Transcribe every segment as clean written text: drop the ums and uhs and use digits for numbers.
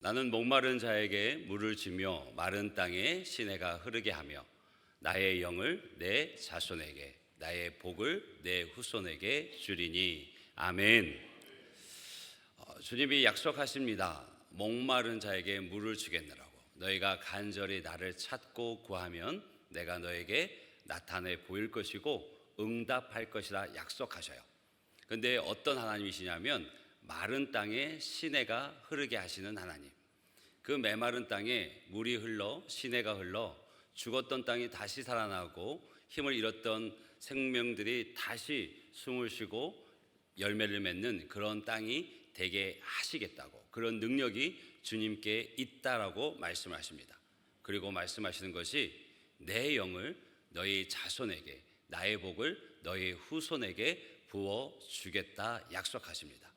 나는 목마른 자에게 물을 주며 마른 땅에 시내가 흐르게 하며 나의 영을 내 자손에게 나의 복을 내 후손에게 주리니. 아멘. 주님이 약속하십니다. 목마른 자에게 물을 주겠느라고. 너희가 간절히 나를 찾고 구하면 내가 너에게 나타내 보일 것이고 응답할 것이라 약속하셔요. 그런데 어떤 하나님이시냐면 마른 땅에 시내가 흐르게 하시는 하나님. 그 메마른 땅에 물이 흘러 시내가 흘러 죽었던 땅이 다시 살아나고 힘을 잃었던 생명들이 다시 숨을 쉬고 열매를 맺는 그런 땅이 되게 하시겠다고, 그런 능력이 주님께 있다라고 말씀하십니다. 그리고 말씀하시는 것이 내 영을 너희 자손에게, 나의 복을 너희 후손에게 부어주겠다 약속하십니다.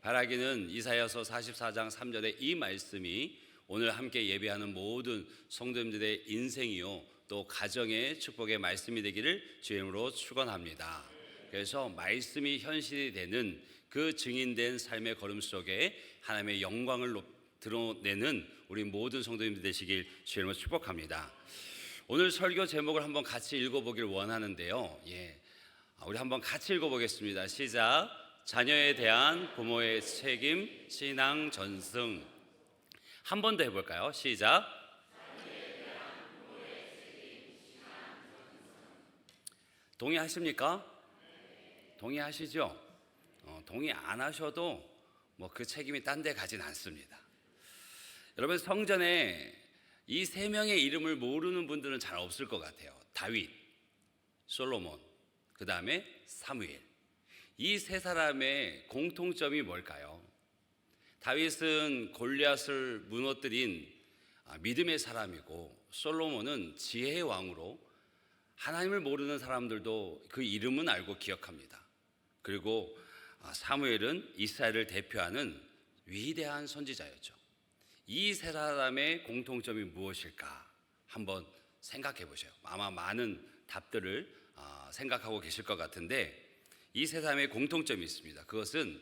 바라기는 이사야서 44장 3절의 이 말씀이 오늘 함께 예배하는 모든 성도님들의 인생이요 또 가정의 축복의 말씀이 되기를 주의 이름으로 축원합니다. 그래서 말씀이 현실이 되는 그 증인된 삶의 걸음 속에 하나님의 영광을 드러내는 우리 모든 성도님들 되시길 주의 이름으로 축복합니다. 오늘 설교 제목을 한번 같이 읽어보길 원하는데요. 우리 한번 같이 읽어보겠습니다. 시작. 자녀에 대한 부모의 책임, 신앙 전승. 한 번 더 해볼까요? 시작. 동의하십니까? 동의하시죠? 동의 안 하셔도 그 책임이 딴 데 가진 않습니다. 여러분, 성전에 이 세 명의 이름을 모르는 분들은 잘 없을 것 같아요. 다윗, 솔로몬, 그 다음에 사무엘. 이 세 사람의 공통점이 뭘까요? 다윗은 골리앗을 무너뜨린 믿음의 사람이고, 솔로몬은 지혜의 왕으로 하나님을 모르는 사람들도 그 이름은 알고 기억합니다. 그리고 사무엘은 이스라엘을 대표하는 위대한 선지자였죠. 이 세 사람의 공통점이 무엇일까 한번 생각해 보세요. 아마 많은 답들을 생각하고 계실 것 같은데, 이 세 사람의 공통점이 있습니다. 그것은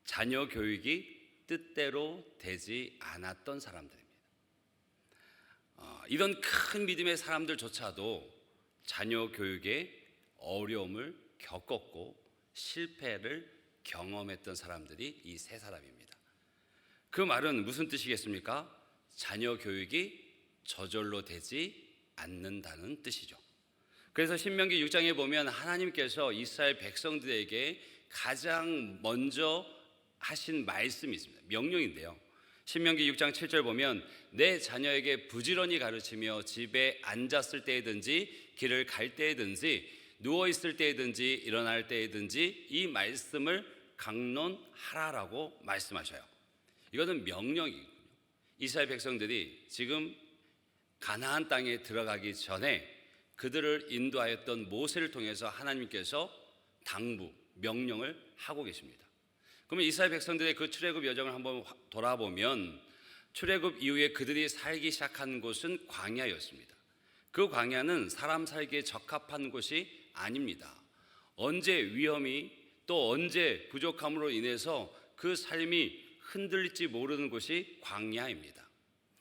자녀 교육이 뜻대로 되지 않았던 사람들입니다. 이런 큰 믿음의 사람들조차도 자녀 교육에 어려움을 겪었고 실패를 경험했던 사람들이 이 세 사람입니다. 그 말은 무슨 뜻이겠습니까? 자녀 교육이 저절로 되지 않는다는 뜻이죠. 그래서 신명기 6장에 보면 하나님께서 이스라엘 백성들에게 가장 먼저 하신 말씀이 있습니다. 명령인데요. 신명기 6장 7절 보면 내 자녀에게 부지런히 가르치며 집에 앉았을 때든지 길을 갈 때든지 누워있을 때든지 일어날 때든지 이 말씀을 강론하라라고 말씀하셔요. 이것은 명령이거든요. 이스라엘 백성들이 지금 가나안 땅에 들어가기 전에 그들을 인도하였던 모세를 통해서 하나님께서 당부, 명령을 하고 계십니다. 그러면 이스라엘 백성들의 그 출애굽 여정을 한번 돌아보면 출애굽 이후에 그들이 살기 시작한 곳은 광야였습니다. 그 광야는 사람 살기에 적합한 곳이 아닙니다. 언제 위험이 또 언제 부족함으로 인해서 그 삶이 흔들릴지 모르는 곳이 광야입니다.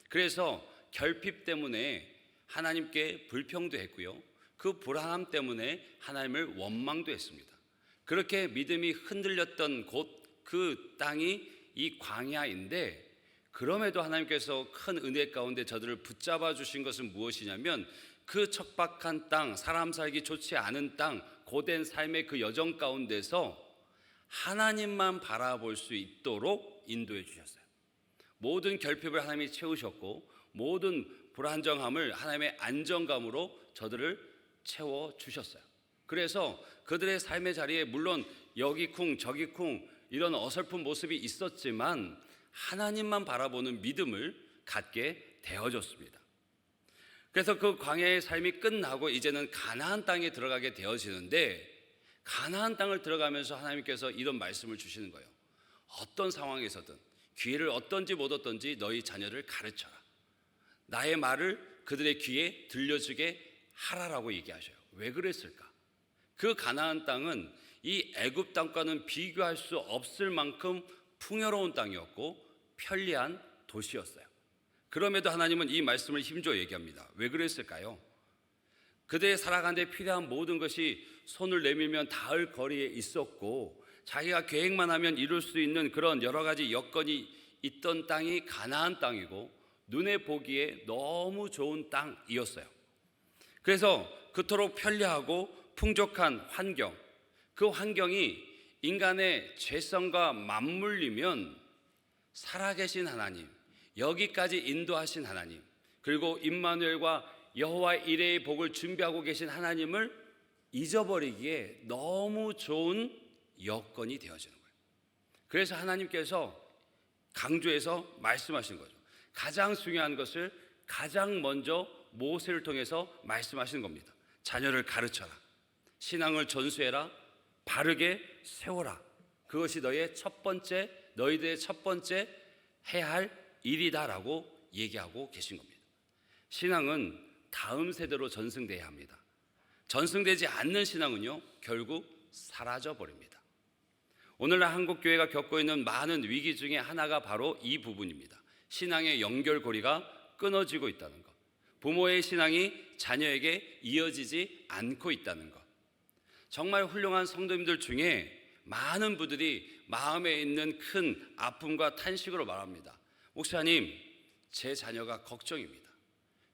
그래서 결핍 때문에 하나님께 불평도 했고요, 그 불안함 때문에 하나님을 원망도 했습니다. 그렇게 믿음이 흔들렸던 곳, 그 땅이 이 광야인데, 그럼에도 하나님께서 큰 은혜 가운데 저들을 붙잡아 주신 것은 무엇이냐면 그 척박한 땅, 사람 살기 좋지 않은 땅, 고된 삶의 그 여정 가운데서 하나님만 바라볼 수 있도록 인도해 주셨어요. 모든 결핍을 하나님이 채우셨고 모든 불안정함을 하나님의 안정감으로 저들을 채워주셨어요. 그래서 그들의 삶의 자리에 물론 여기 쿵 저기 쿵 이런 어설픈 모습이 있었지만 하나님만 바라보는 믿음을 갖게 되어졌습니다. 그래서 그 광야의 삶이 끝나고 이제는 가나안 땅에 들어가게 되어지는데, 가나안 땅을 들어가면서 하나님께서 이런 말씀을 주시는 거예요. 어떤 상황에서든 기회를 얻든지 못 얻든지 너희 자녀를 가르쳐라. 나의 말을 그들의 귀에 들려주게 하라라고 얘기하셔요. 왜 그랬을까? 그 가나안 땅은 이 애굽 땅과는 비교할 수 없을 만큼 풍요로운 땅이었고 편리한 도시였어요. 그럼에도 하나님은 이 말씀을 힘줘 얘기합니다. 왜 그랬을까요? 그들이 살아가는 데 필요한 모든 것이 손을 내밀면 닿을 거리에 있었고, 자기가 계획만 하면 이룰 수 있는 그런 여러 가지 여건이 있던 땅이 가나안 땅이고, 눈에 보기에 너무 좋은 땅이었어요. 그래서 그토록 편리하고 풍족한 환경, 그 환경이 인간의 죄성과 맞물리면 살아계신 하나님, 여기까지 인도하신 하나님, 그리고 임마누엘과 여호와 이레의 복을 준비하고 계신 하나님을 잊어버리기에 너무 좋은 여건이 되어지는 거예요. 그래서 하나님께서 강조해서 말씀하신 거죠. 가장 중요한 것을 가장 먼저 모세를 통해서 말씀하시는 겁니다. 자녀를 가르쳐라, 신앙을 전수해라, 바르게 세워라. 그것이 너희들의 첫 번째 해야 할 일이다라고 얘기하고 계신 겁니다. 신앙은 다음 세대로 전승돼야 합니다. 전승되지 않는 신앙은요, 결국 사라져 버립니다. 오늘날 한국 교회가 겪고 있는 많은 위기 중에 하나가 바로 이 부분입니다. 신앙의 연결고리가 끊어지고 있다는 것, 부모의 신앙이 자녀에게 이어지지 않고 있다는 것. 정말 훌륭한 성도님들 중에 많은 분들이 마음에 있는 큰 아픔과 탄식으로 말합니다. 목사님, 제 자녀가 걱정입니다.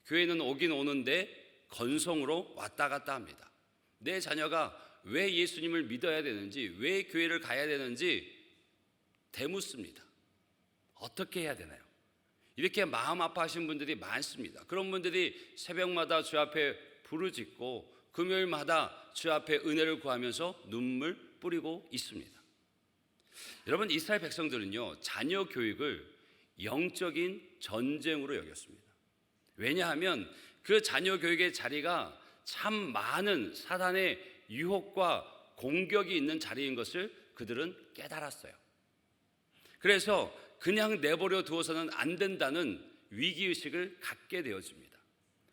교회는 오긴 오는데 건성으로 왔다 갔다 합니다. 내 자녀가 왜 예수님을 믿어야 되는지, 왜 교회를 가야 되는지 되묻습니다. 어떻게 해야 되나요? 이렇게 마음 아파하신 분들이 많습니다. 그런 분들이 새벽마다 주 앞에 부르짖고 금요일마다 주 앞에 은혜를 구하면서 눈물 뿌리고 있습니다. 여러분, 이스라엘 백성들은요, 자녀 교육을 영적인 전쟁으로 여겼습니다. 왜냐하면 그 자녀 교육의 자리가 참 많은 사단의 유혹과 공격이 있는 자리인 것을 그들은 깨달았어요. 그래서 그냥 내버려 두어서는 안 된다는 위기의식을 갖게 되어집니다.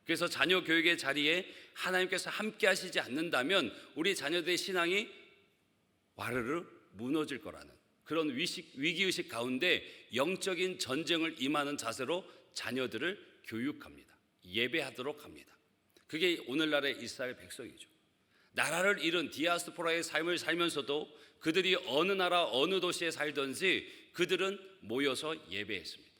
그래서 자녀 교육의 자리에 하나님께서 함께 하시지 않는다면 우리 자녀들의 신앙이 와르르 무너질 거라는 그런 위기의식 가운데 영적인 전쟁을 임하는 자세로 자녀들을 교육합니다. 예배하도록 합니다. 그게 오늘날의 이스라엘 백성이죠. 나라를 잃은 디아스포라의 삶을 살면서도 그들이 어느 나라 어느 도시에 살든지 그들은 모여서 예배했습니다.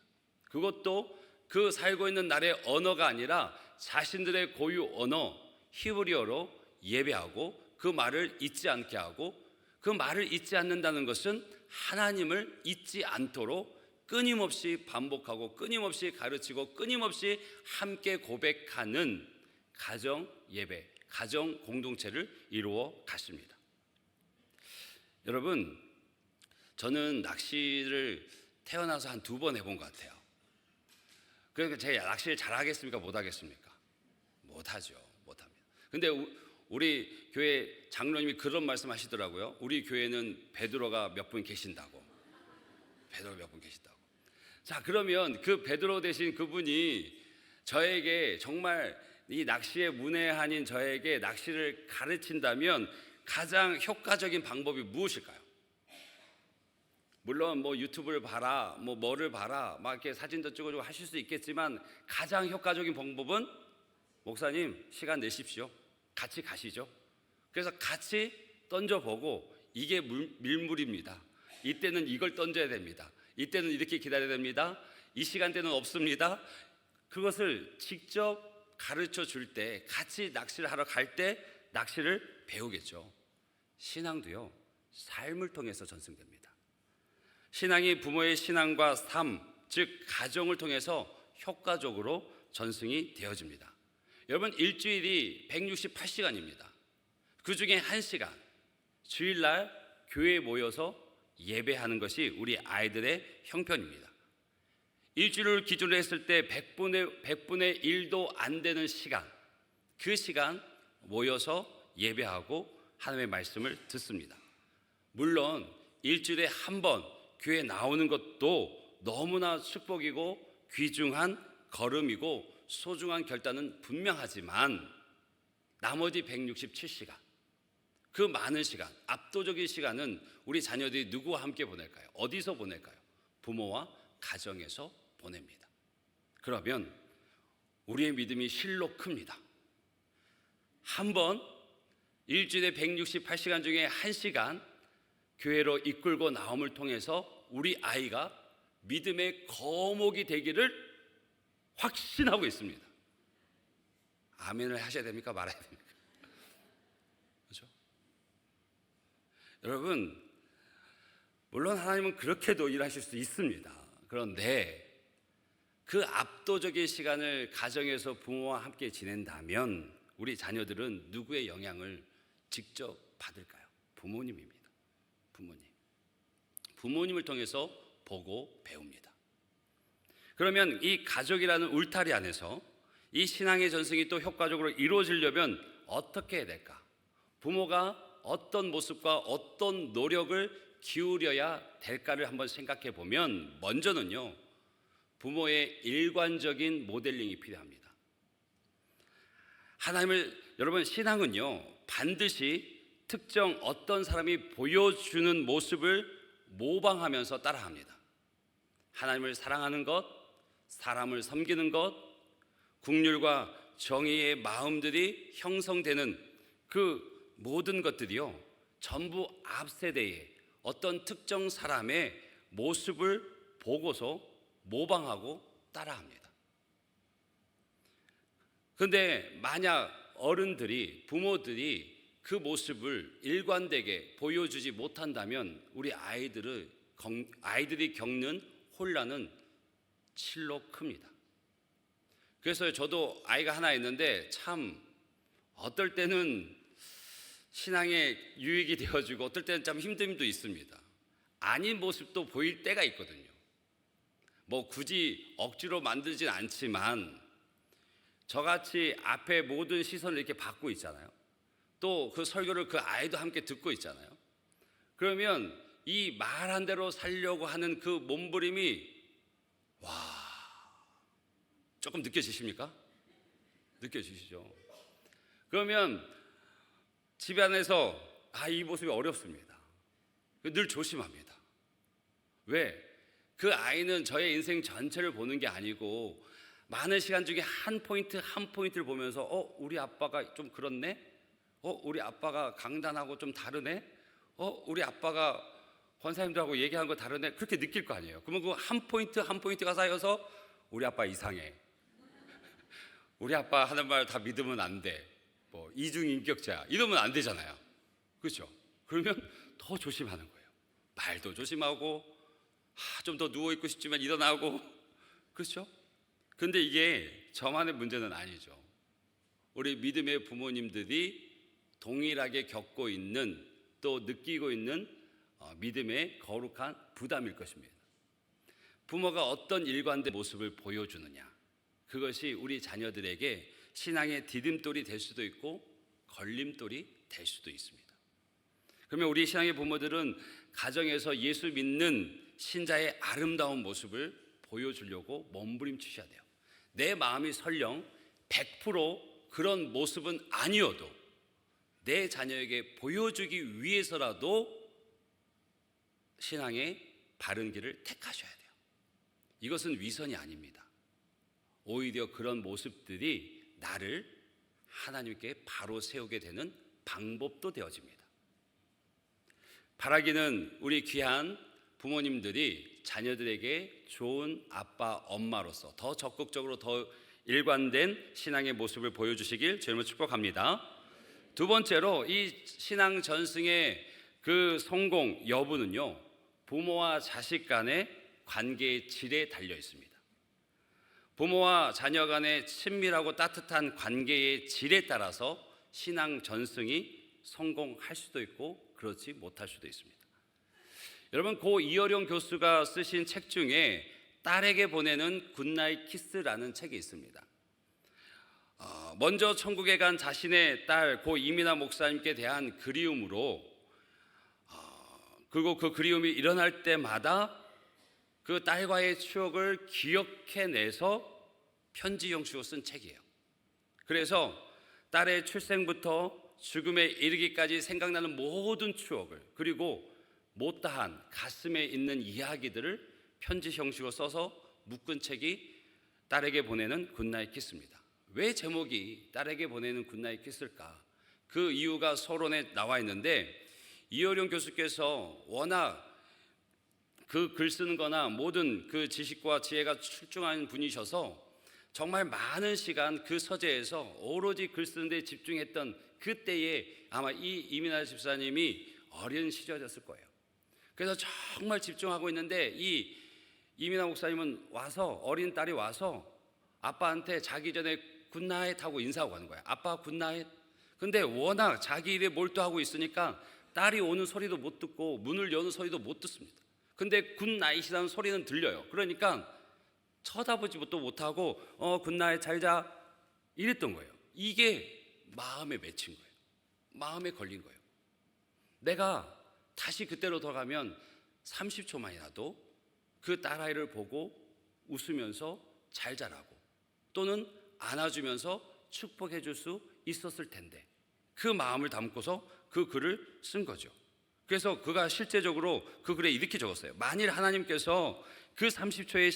그것도 그 살고 있는 나라의 언어가 아니라 자신들의 고유 언어 히브리어로 예배하고 그 말을 잊지 않게 하고, 그 말을 잊지 않는다는 것은 하나님을 잊지 않도록 끊임없이 반복하고 끊임없이 가르치고 끊임없이 함께 고백하는 가정 예배, 가정 공동체를 이루어 갔습니다. 여러분, 저는 낚시를 태어나서 한 2번 해본 것 같아요. 그러니까 제가 낚시를 잘하겠습니까? 못하겠습니까? 못하죠. 못합니다. 근데 우리 교회 장로님이 그런 말씀 하시더라고요. 우리 교회는 베드로가 몇 분 계신다고. 베드로가 몇 분 계신다고. 자, 그러면 그 베드로 되신 그분이 저에게 정말 이 낚시의 문외한인 저에게 낚시를 가르친다면 가장 효과적인 방법이 무엇일까요? 물론 뭐 유튜브를 봐라, 뭐를 봐라, 막 이렇게 사진도 찍어주고 하실 수 있겠지만 가장 효과적인 방법은 목사님 시간 내십시오. 같이 가시죠. 그래서 같이 던져보고 이게 밀물입니다. 이때는 이걸 던져야 됩니다. 이때는 이렇게 기다려야 됩니다. 이 시간대는 없습니다. 그것을 직접 가르쳐 줄 때, 같이 낚시를 하러 갈 때 낚시를 배우겠죠. 신앙도요, 삶을 통해서 전승됩니다. 신앙이 부모의 신앙과 삶, 즉 가정을 통해서 효과적으로 전승이 되어집니다. 여러분, 일주일이 168시간입니다. 그 중에 1시간 주일날 교회에 모여서 예배하는 것이 우리 아이들의 형편입니다. 일주일을 기준으로 했을 때 100분의 1도 안 되는 시간, 그 시간 모여서 예배하고 하나님의 말씀을 듣습니다. 물론 일주일에 한 번 교회에 나오는 것도 너무나 축복이고 귀중한 걸음이고 소중한 결단은 분명하지만 나머지 167시간, 그 많은 시간, 압도적인 시간은 우리 자녀들이 누구와 함께 보낼까요? 어디서 보낼까요? 부모와 가정에서 보냅니다. 그러면 우리의 믿음이 실로 큽니다. 한번 일주일에 168시간 중에 1시간 교회로 이끌고 나옴을 통해서 우리 아이가 믿음의 거목이 되기를 확신하고 있습니다. 아멘을 하셔야 됩니까? 말아야 됩니까? 그렇죠? 여러분, 물론 하나님은 그렇게도 일하실 수 있습니다. 그런데 그 압도적인 시간을 가정에서 부모와 함께 지낸다면 우리 자녀들은 누구의 영향을 직접 받을까요? 부모님입니다. 부모님을 통해서 보고 배웁니다. 그러면 이 가족이라는 울타리 안에서 이 신앙의 전승이 또 효과적으로 이루어지려면 어떻게 해야 될까? 부모가 어떤 모습과 어떤 노력을 기울여야 될까를 한번 생각해 보면 먼저는요, 부모의 일관적인 모델링이 필요합니다. 여러분, 신앙은요 반드시 특정 어떤 사람이 보여주는 모습을 모방하면서 따라합니다. 하나님을 사랑하는 것, 사람을 섬기는 것, 긍휼과 정의의 마음들이 형성되는 그 모든 것들이요 전부 앞세대의 어떤 특정 사람의 모습을 보고서 모방하고 따라합니다. 그런데 만약 어른들이, 부모들이 그 모습을 일관되게 보여주지 못한다면 우리 아이들이 겪는 혼란은 실로 큽니다. 그래서 저도 아이가 하나 있는데 참 어떨 때는 신앙에 유익이 되어지고 어떨 때는 참 힘듦도 있습니다. 아닌 모습도 보일 때가 있거든요. 뭐 굳이 억지로 만들진 않지만 저같이 앞에 모든 시선을 이렇게 받고 있잖아요. 또 그 설교를 그 아이도 함께 듣고 있잖아요. 그러면 이 말한 대로 살려고 하는 그 몸부림이 조금 느껴지십니까? 느껴지시죠? 그러면 집안에서 이 모습이 어렵습니다. 늘 조심합니다. 왜? 그 아이는 저의 인생 전체를 보는 게 아니고 많은 시간 중에 한 포인트를 보면서 우리 아빠가 좀 그렇네? 우리 아빠가 강단하고 좀 다르네? 우리 아빠가 권사님들하고 얘기하는 거 다르네? 그렇게 느낄 거 아니에요. 그러면 그 한 포인트가 쌓여서 우리 아빠 이상해. 우리 아빠 하는 말 다 믿으면 안 돼. 뭐 이중인격자야. 이러면 안 되잖아요. 그렇죠? 그러면 더 조심하는 거예요. 말도 조심하고 좀 더 누워있고 싶지만 일어나고. 그렇죠? 근데 이게 저만의 문제는 아니죠. 우리 믿음의 부모님들이 동일하게 겪고 있는 또 느끼고 있는 믿음의 거룩한 부담일 것입니다. 부모가 어떤 일관된 모습을 보여주느냐, 그것이 우리 자녀들에게 신앙의 디딤돌이 될 수도 있고 걸림돌이 될 수도 있습니다. 그러면 우리 신앙의 부모들은 가정에서 예수 믿는 신자의 아름다운 모습을 보여주려고 몸부림치셔야 돼요. 내 마음이 설령 100% 그런 모습은 아니어도 내 자녀에게 보여주기 위해서라도 신앙의 바른 길을 택하셔야 돼요. 이것은 위선이 아닙니다. 오히려 그런 모습들이 나를 하나님께 바로 세우게 되는 방법도 되어집니다. 바라기는 우리 귀한 부모님들이 자녀들에게 좋은 아빠, 엄마로서 더 적극적으로 더 일관된 신앙의 모습을 보여주시길 주님으로 축복합니다. 두 번째로 이 신앙 전승의 그 성공 여부는요, 부모와 자식 간의 관계의 질에 달려 있습니다. 부모와 자녀 간의 친밀하고 따뜻한 관계의 질에 따라서 신앙 전승이 성공할 수도 있고 그렇지 못할 수도 있습니다. 여러분, 고 이어룡 교수가 쓰신 책 중에 딸에게 보내는 굿나잇 키스라는 책이 있습니다. 먼저 천국에 간 자신의 딸 고 이민아 목사님께 대한 그리움으로, 그리고 그 그리움이 일어날 때마다 그 딸과의 추억을 기억해내서 편지 형식으로 쓴 책이에요. 그래서 딸의 출생부터 죽음에 이르기까지 생각나는 모든 추억을, 그리고 못다한 가슴에 있는 이야기들을 편지 형식으로 써서 묶은 책이 딸에게 보내는 굿나잇 키스입니다. 왜 제목이 딸에게 보내는 굿나잇 키스일까? 그 이유가 서론에 나와 있는데, 이어룡 교수께서 워낙 그 글 쓰는 거나 모든 그 지식과 지혜가 출중한 분이셔서 정말 많은 시간 그 서재에서 오로지 글 쓰는 데 집중했던 그때에 아마 이 이민하 집사님이 어린 시절이었을 거예요. 그래서 정말 집중하고 있는데 이 이민하 목사님은 와서, 어린 딸이 와서 아빠한테 자기 전에 굿나잇 하고 인사하고 가는 거예요. 아빠 굿나잇. 근데 워낙 자기 일에 몰두하고 있으니까 딸이 오는 소리도 못 듣고 문을 여는 소리도 못 듣습니다. 근데 굿나잇이라는 소리는 들려요. 그러니까 쳐다보지도 못하고 굿나잇 잘 자 이랬던 거예요. 이게 마음에 맺힌 거예요. 마음에 걸린 거예요. 내가 다시 그때로 돌아가면 30초만이라도 그 딸아이를 보고 웃으면서 잘 자라고 또는 안아주면서 축복해 줄 수 있었을 텐데, 그 마음을 담고서 그 글을 쓴 거죠. 그래서 그가 실제적으로 그 글에 이렇게 적었어요. 만일 하나님께서 그 30초의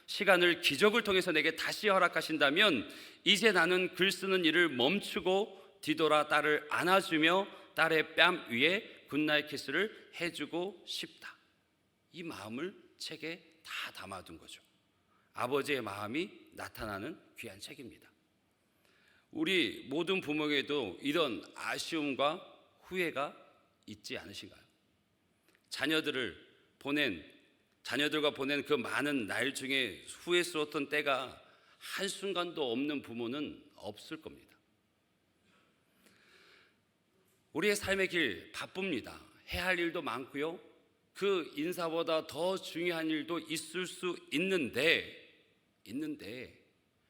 시간을 기적을 통해서 내게 다시 허락하신다면 이제 나는 글 쓰는 일을 멈추고 뒤돌아 딸을 안아주며 딸의 뺨 위에 굿나잇 키스를 해주고 싶다. 이 마음을 책에 다 담아둔 거죠. 아버지의 마음이 나타나는 귀한 책입니다. 우리 모든 부모에게도 이런 아쉬움과 후회가 있지 않으신가요? 자녀들과 보낸 그 많은 날 중에 후회스러웠던 때가 한순간도 없는 부모는 없을 겁니다. 우리의 삶의 길 바쁩니다. 해야 할 일도 많고요. 그 인사보다 더 중요한 일도 있을 수 있는데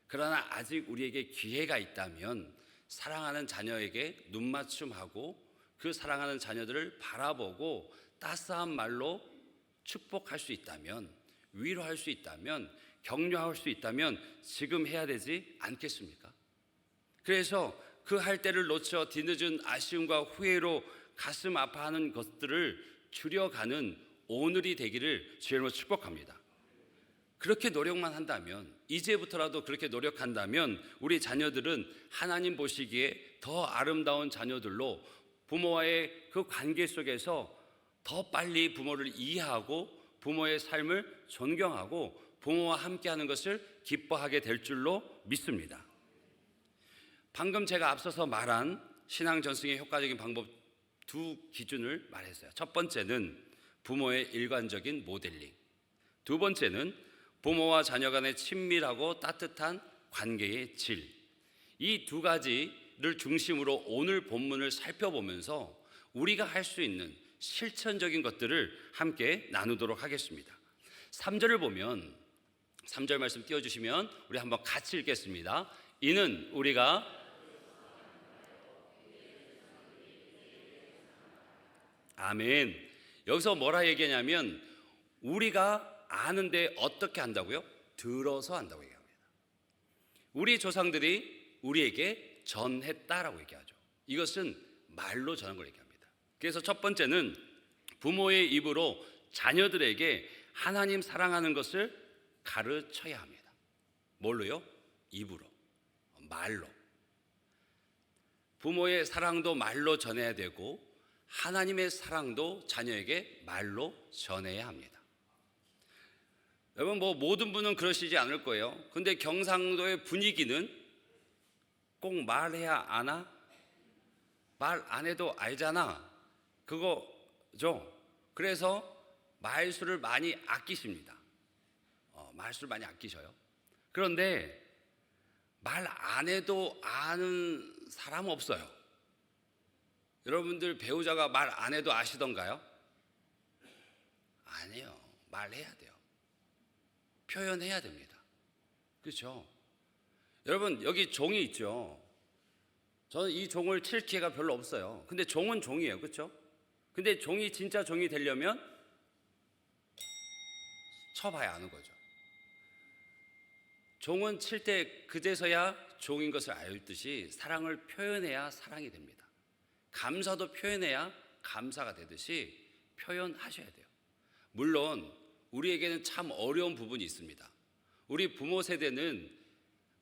그러나 아직 우리에게 기회가 있다면 사랑하는 자녀에게 눈맞춤하고 그 사랑하는 자녀들을 바라보고 따스한 말로 축복할 수 있다면, 위로할 수 있다면, 격려할 수 있다면 지금 해야 되지 않겠습니까? 그래서 그 할 때를 놓쳐 뒤늦은 아쉬움과 후회로 가슴 아파하는 것들을 줄여가는 오늘이 되기를 주님으로 축복합니다. 그렇게 노력만 한다면, 이제부터라도 그렇게 노력한다면 우리 자녀들은 하나님 보시기에 더 아름다운 자녀들로 부모와의 그 관계 속에서 더 빨리 부모를 이해하고 부모의 삶을 존경하고 부모와 함께하는 것을 기뻐하게 될 줄로 믿습니다. 방금 제가 앞서서 말한 신앙 전승의 효과적인 방법 두 기준을 말했어요. 첫 번째는 부모의 일관적인 모델링, 두 번째는 부모와 자녀 간의 친밀하고 따뜻한 관계의 질. 이 두 가지를 중심으로 오늘 본문을 살펴보면서 우리가 할 수 있는 실천적인 것들을 함께 나누도록 하겠습니다. 3절을 보면, 3절 말씀 띄워주시면 우리 한번 같이 읽겠습니다. 이는 우리가 아멘. 여기서 뭐라 얘기하냐면 우리가 아는데 어떻게 한다고요? 들어서 한다고 얘기합니다. 우리 조상들이 우리에게 전했다라고 얘기하죠. 이것은 말로 전한 걸 얘기합니다. 그래서 첫 번째는 부모의 입으로 자녀들에게 하나님 사랑하는 것을 가르쳐야 합니다. 뭘로요? 입으로, 말로. 부모의 사랑도 말로 전해야 되고 하나님의 사랑도 자녀에게 말로 전해야 합니다. 여러분, 모든 분은 그러시지 않을 거예요. 근데 경상도의 분위기는 꼭 말해야 아나? 말 안 해도 알잖아. 그거죠. 그래서 말수를 많이 아끼십니다. 말수를 많이 아끼셔요. 그런데 말 안 해도 아는 사람 없어요. 여러분들 배우자가 말 안 해도 아시던가요? 아니에요. 말해야 돼요. 표현해야 됩니다. 그렇죠? 여러분, 여기 종이 있죠. 저는 이 종을 칠 기회가 별로 없어요. 근데 종은 종이에요. 그렇죠? 근데 종이 진짜 종이 되려면 쳐봐야 아는 거죠. 종은 칠 때 그제서야 종인 것을 알듯이 사랑을 표현해야 사랑이 됩니다. 감사도 표현해야 감사가 되듯이 표현하셔야 돼요. 물론 우리에게는 참 어려운 부분이 있습니다. 우리 부모 세대는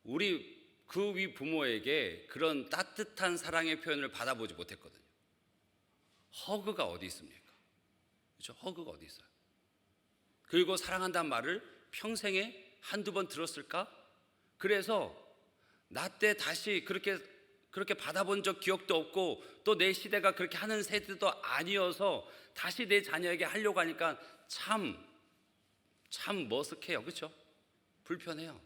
우리 그 위 부모에게 그런 따뜻한 사랑의 표현을 받아보지 못했거든요. 허그가 어디 있습니까? 그렇죠? 허그가 어디 있어요? 그리고 사랑한다는 말을 평생에 한두 번 들었을까? 그래서 나 때 다시 그렇게 받아본 적 기억도 없고 또 내 시대가 그렇게 하는 세대도 아니어서 다시 내 자녀에게 하려고 하니까 참 머쓱해요. 그렇죠? 불편해요.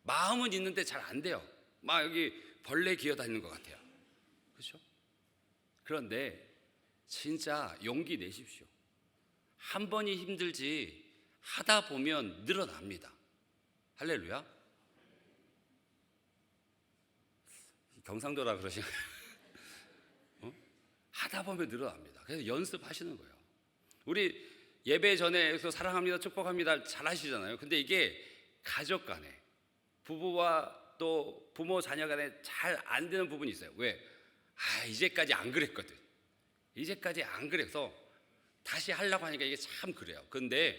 마음은 있는데 잘 안 돼요. 막 여기 벌레 기어다니는 것 같아요. 그렇죠? 그런데 진짜 용기 내십시오. 한 번이 힘들지 하다 보면 늘어납니다. 할렐루야. 경상도라 그러시나요? 하다 보면 늘어납니다. 그래서 연습하시는 거예요. 우리 예배 전에 사랑합니다, 축복합니다 잘 하시잖아요. 근데 이게 가족 간에, 부부와 또 부모 자녀 간에 잘 안 되는 부분이 있어요. 왜? 이제까지 안 그랬거든. 이제까지 안 그래서 다시 하려고 하니까 이게 참 그래요. 근데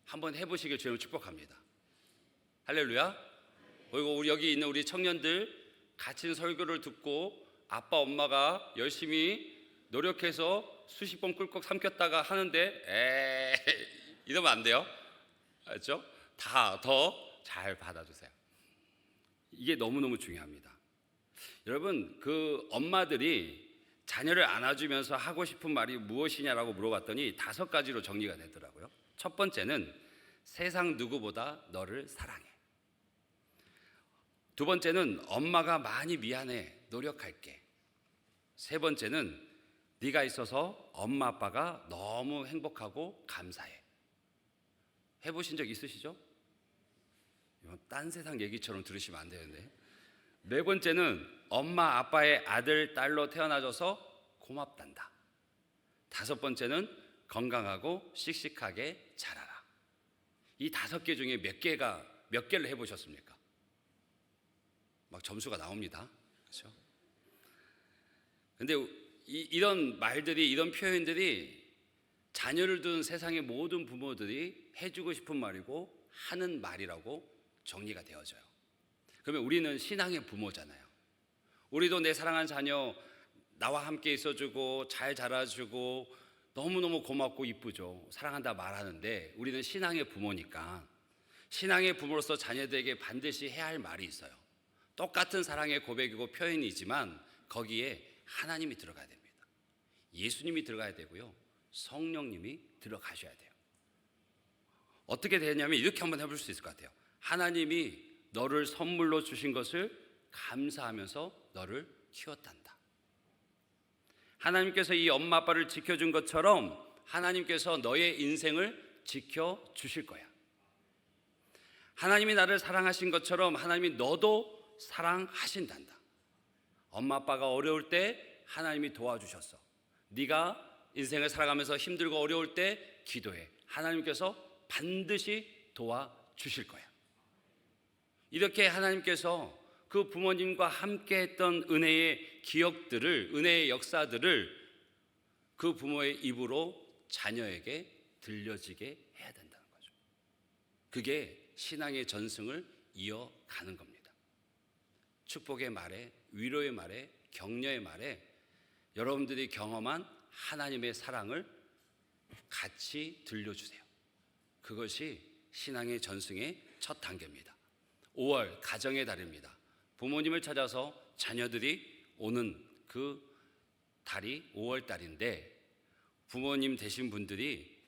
한번 해보시길 주님을 축복합니다. 할렐루야. 그리고 우리 여기 있는 우리 청년들 같이 설교를 듣고 아빠 엄마가 열심히 노력해서 수십 번 꿀꺽 삼켰다가 하는데 이러면 안 돼요. 알죠? 다 더 잘 받아주세요. 이게 너무너무 중요합니다. 여러분, 그 엄마들이 자녀를 안아주면서 하고 싶은 말이 무엇이냐라고 물어봤더니 5가지로 정리가 되더라고요. 첫 번째는 세상 누구보다 너를 사랑해. 두 번째는 엄마가 많이 미안해, 노력할게. 세 번째는 네가 있어서 엄마 아빠가 너무 행복하고 감사해. 해보신 적 있으시죠? 이건 딴 세상 얘기처럼 들으시면 안 되는데. 네 번째는 엄마 아빠의 아들 딸로 태어나줘서 고맙단다. 5번째는 건강하고 씩씩하게 자라라. 이 5개 중에 몇 개를 해보셨습니까? 막 점수가 나옵니다. 그렇죠? 근데 이런 말들이, 이런 표현들이 자녀를 둔 세상의 모든 부모들이 해주고 싶은 말이고 하는 말이라고 정리가 되어져요. 그러면 우리는 신앙의 부모잖아요. 우리도 내 사랑하는 자녀 나와 함께 있어주고 잘 자라주고 너무너무 고맙고 이쁘죠. 사랑한다 말하는데 우리는 신앙의 부모니까 신앙의 부모로서 자녀들에게 반드시 해야 할 말이 있어요. 똑같은 사랑의 고백이고 표현이지만 거기에 하나님이 들어가야 됩니다. 예수님이 들어가야 되고요. 성령님이 들어가셔야 돼요. 어떻게 되냐면 이렇게 한번 해볼 수 있을 것 같아요. 하나님이 너를 선물로 주신 것을 감사하면서 너를 키웠단다. 하나님께서 이 엄마 아빠를 지켜준 것처럼 하나님께서 너의 인생을 지켜주실 거야. 하나님이 나를 사랑하신 것처럼 하나님이 너도 사랑하신단다. 엄마 아빠가 어려울 때 하나님이 도와주셨어. 네가 인생을 살아가면서 힘들고 어려울 때 기도해. 하나님께서 반드시 도와주실 거야. 이렇게 하나님께서 그 부모님과 함께 했던 은혜의 기억들을, 은혜의 역사들을 그 부모의 입으로 자녀에게 들려지게 해야 된다는 거죠. 그게 신앙의 전승을 이어가는 겁니다. 축복의 말에, 위로의 말에, 격려의 말에 여러분들이 경험한 하나님의 사랑을 같이 들려주세요. 그것이 신앙의 전승의 첫 단계입니다. 5월 가정의 달입니다. 부모님을 찾아서 자녀들이 오는 그 달이 5월 달인데 부모님 되신 분들이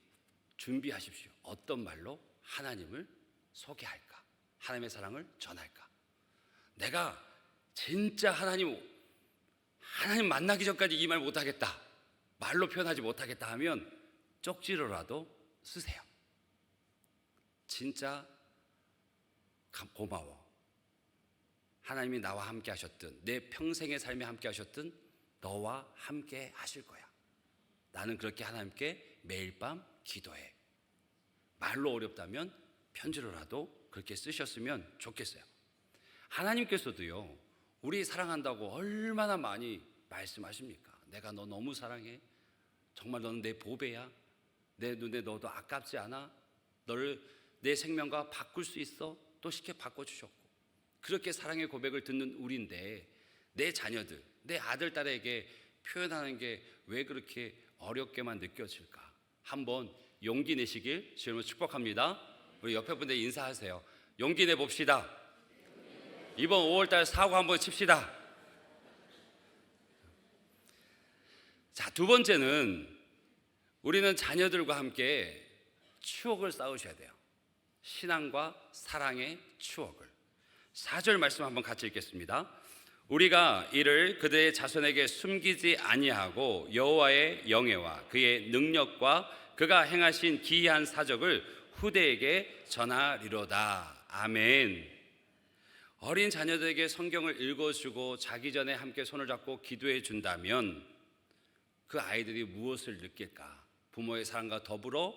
준비하십시오. 어떤 말로 하나님을 소개할까? 하나님의 사랑을 전할까? 내가 진짜 하나님 만나기 전까지 이 말 못하겠다, 말로 표현하지 못하겠다 하면 쪽지로라도 쓰세요. 진짜 고마워. 하나님이 나와 함께 하셨든 내 평생의 삶에 함께 하셨든 너와 함께 하실 거야. 나는 그렇게 하나님께 매일 밤 기도해. 말로 어렵다면 편지로라도 그렇게 쓰셨으면 좋겠어요. 하나님께서도요, 우리 사랑한다고 얼마나 많이 말씀하십니까? 내가 너 너무 사랑해. 정말 너는 내 보배야. 내 눈에 너도 아깝지 않아. 너를 내 생명과 바꿀 수 있어? 또 쉽게 바꿔주셨고, 그렇게 사랑의 고백을 듣는 우리인데 내 자녀들, 내 아들, 딸에게 표현하는 게 왜 그렇게 어렵게만 느껴질까? 한번 용기 내시길 주님으로 축복합니다. 우리 옆에 분들 인사하세요. 용기 내봅시다. 이번 5월달 사고 한번 칩시다. 자, 두 번째는 우리는 자녀들과 함께 추억을 쌓으셔야 돼요. 신앙과 사랑의 추억을. 4절 말씀 한번 같이 읽겠습니다. 우리가 이를 그들의 자손에게 숨기지 아니하고 여호와의 영예와 그의 능력과 그가 행하신 기이한 사적을 후대에게 전하리로다. 아멘. 어린 자녀들에게 성경을 읽어주고 자기 전에 함께 손을 잡고 기도해 준다면 그 아이들이 무엇을 느낄까? 부모의 사랑과 더불어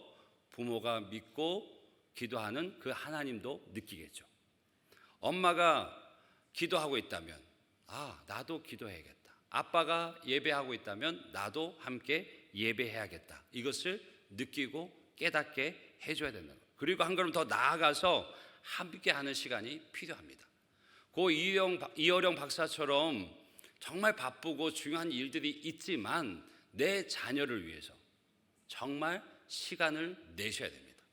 부모가 믿고 기도하는 그 하나님도 느끼겠죠. 엄마가 기도하고 있다면 나도 기도해야겠다. 아빠가 예배하고 있다면 나도 함께 예배해야겠다. 이것을 느끼고 깨닫게 해줘야 된다. 그리고 한 걸음 더 나아가서 함께 하는 시간이 필요합니다. 고 이어령 박사처럼 정말 바쁘고 중요한 일들이 있지만 내 자녀를 위해서 정말 시간을 내셔야 됩니다.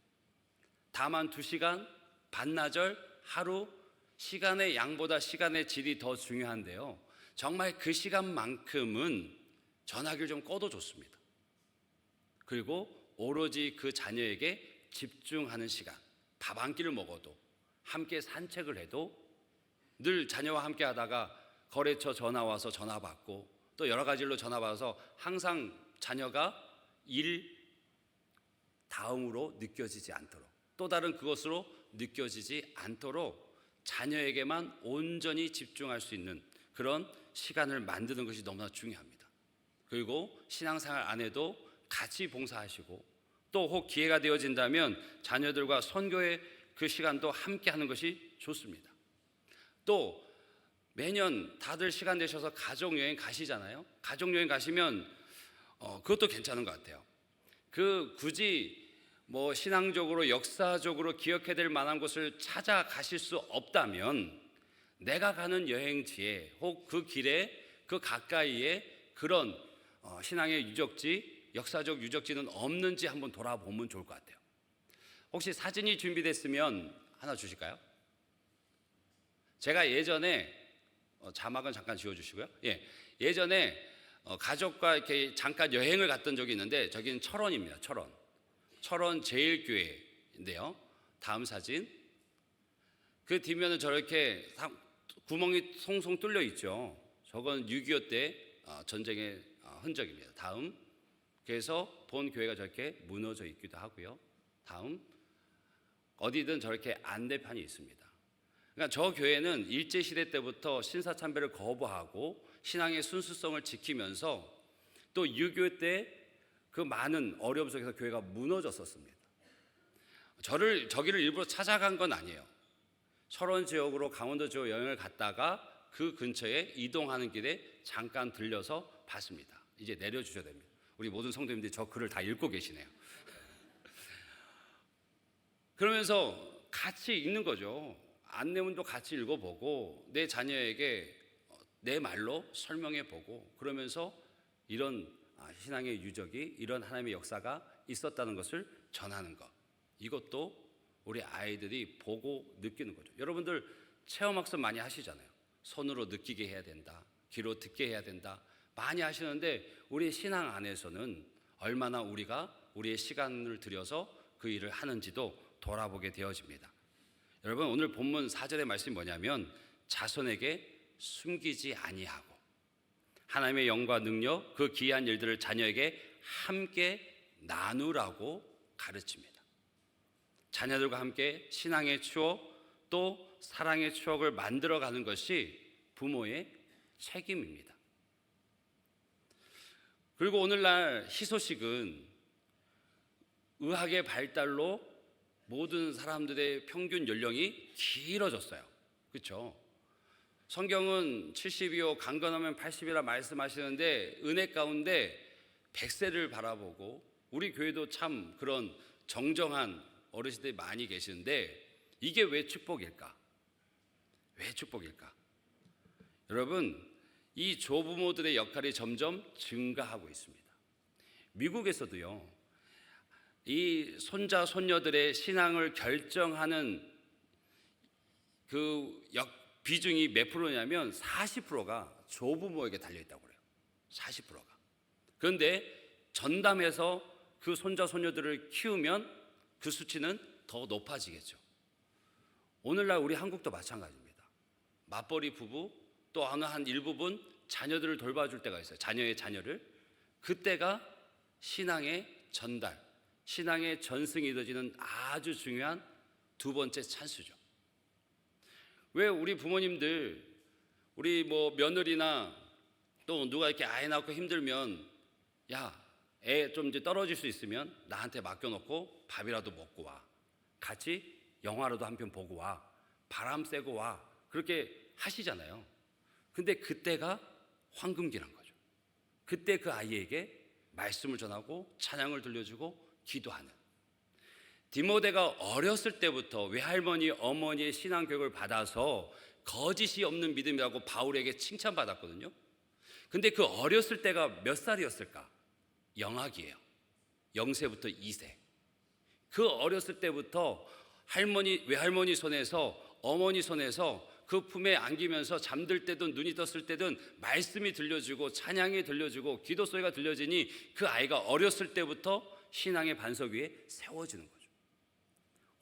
다만 2시간, 반나절, 하루, 시간의 양보다 시간의 질이 더 중요한데요, 정말 그 시간만큼은 전화기를 좀 꺼도 좋습니다. 그리고 오로지 그 자녀에게 집중하는 시간, 밥 한 끼를 먹어도, 함께 산책을 해도, 늘 자녀와 함께 하다가 거래처 전화 와서 전화 받고 또 여러 가지 일로 전화 받아서 항상 자녀가 일 다음으로 느껴지지 않도록, 또 다른 그것으로 느껴지지 않도록 자녀에게만 온전히 집중할 수 있는 그런 시간을 만드는 것이 너무나 중요합니다. 그리고 신앙생활 안에도 같이 봉사하시고, 또 혹 기회가 되어진다면 자녀들과 선교의 그 시간도 함께 하는 것이 좋습니다. 또 매년 다들 시간 내셔서 가족여행 가시잖아요. 가족여행 가시면 그것도 괜찮은 것 같아요. 굳이 신앙적으로 역사적으로 기억해야 될 만한 곳을 찾아가실 수 없다면 내가 가는 여행지에 혹 그 길에 그 가까이에 그런 신앙의 유적지, 역사적 유적지는 없는지 한번 돌아보면 좋을 것 같아요. 혹시 사진이 준비됐으면 하나 주실까요? 제가 예전에 자막은 잠깐 지워주시고요. 예전에 가족과 이렇게 잠깐 여행을 갔던 적이 있는데, 저기는 철원입니다. 철원 제일교회인데요. 다음 사진. 그 뒷면은 저렇게 구멍이 송송 뚫려 있죠. 저건 6.25 때 전쟁의 흔적입니다. 다음. 그래서 본 교회가 저렇게 무너져 있기도 하고요. 다음. 어디든 저렇게 안내판이 있습니다. 그러니까 저 교회는 일제시대 때부터 신사참배를 거부하고 신앙의 순수성을 지키면서 또 6.25 때 그 많은 어려움 속에서 교회가 무너졌었습니다. 저기를 일부러 찾아간 건 아니에요. 철원 지역으로 강원도 지역 여행을 갔다가 그 근처에 이동하는 길에 잠깐 들려서 봤습니다. 이제 내려주셔야 됩니다. 우리 모든 성도님들이 저 글을 다 읽고 계시네요. 그러면서 같이 읽는 거죠. 안내문도 같이 읽어보고 내 자녀에게 내 말로 설명해보고, 그러면서 이런 신앙의 유적이, 이런 하나님의 역사가 있었다는 것을 전하는 것, 이것도 우리 아이들이 보고 느끼는 거죠. 여러분들 체험학습 많이 하시잖아요. 손으로 느끼게 해야 된다, 귀로 듣게 해야 된다, 많이 하시는데 우리 신앙 안에서는 얼마나 우리가 우리의 시간을 들여서 그 일을 하는지도 돌아보게 되어집니다. 여러분, 오늘 본문 4절의 말씀이 뭐냐면 자손에게 숨기지 아니하고 하나님의 영과 능력, 그 기이한 일들을 자녀에게 함께 나누라고 가르칩니다. 자녀들과 함께 신앙의 추억, 또 사랑의 추억을 만들어가는 것이 부모의 책임입니다. 그리고 오늘날 희소식은 의학의 발달로 모든 사람들의 평균 연령이 길어졌어요. 그렇죠? 성경은 70이요 강건하면 80이라 말씀하시는데, 은혜 가운데 100세를 바라보고, 우리 교회도 참 그런 정정한 어르신들이 많이 계시는데 이게 왜 축복일까? 왜 축복일까? 여러분, 이 조부모들의 역할이 점점 증가하고 있습니다. 미국에서도요, 이 손자 손녀들의 신앙을 결정하는 그 비중이 몇 프로냐면 40%가 조부모에게 달려있다고 그래요. 40%가. 그런데 전담해서 그 손자 손녀들을 키우면 그 수치는 더 높아지겠죠. 오늘날 우리 한국도 마찬가지입니다. 맞벌이 부부 또 어느 한 일부분 자녀들을 돌봐줄 때가 있어요. 자녀의 자녀를. 그때가 신앙의 전달, 신앙의 전승이 이루어지는 아주 중요한 두 번째 찬스죠. 왜 우리 부모님들, 우리 뭐 며느리나 또 누가 이렇게 아이 낳고 힘들면 야, 애 좀 이제 떨어질 수 있으면 나한테 맡겨놓고 밥이라도 먹고 와. 같이 영화라도 한 편 보고 와. 바람 쐬고 와. 그렇게 하시잖아요. 근데 그때가 황금기란 거죠. 그때 그 아이에게 말씀을 전하고 찬양을 들려주고 기도하는. 디모데가 어렸을 때부터 외할머니, 어머니의 신앙교육을 받아서 거짓이 없는 믿음이라고 바울에게 칭찬받았거든요. 근데 그 어렸을 때가 몇 살이었을까? 영학이에요. 0세부터 2세. 그 어렸을 때부터 할머니, 외할머니 손에서, 어머니 손에서 그 품에 안기면서 잠들 때든 눈이 떴을 때든 말씀이 들려주고 찬양이 들려주고 기도 소리가 들려지니 그 아이가 어렸을 때부터 신앙의 반석 위에 세워지는 거죠.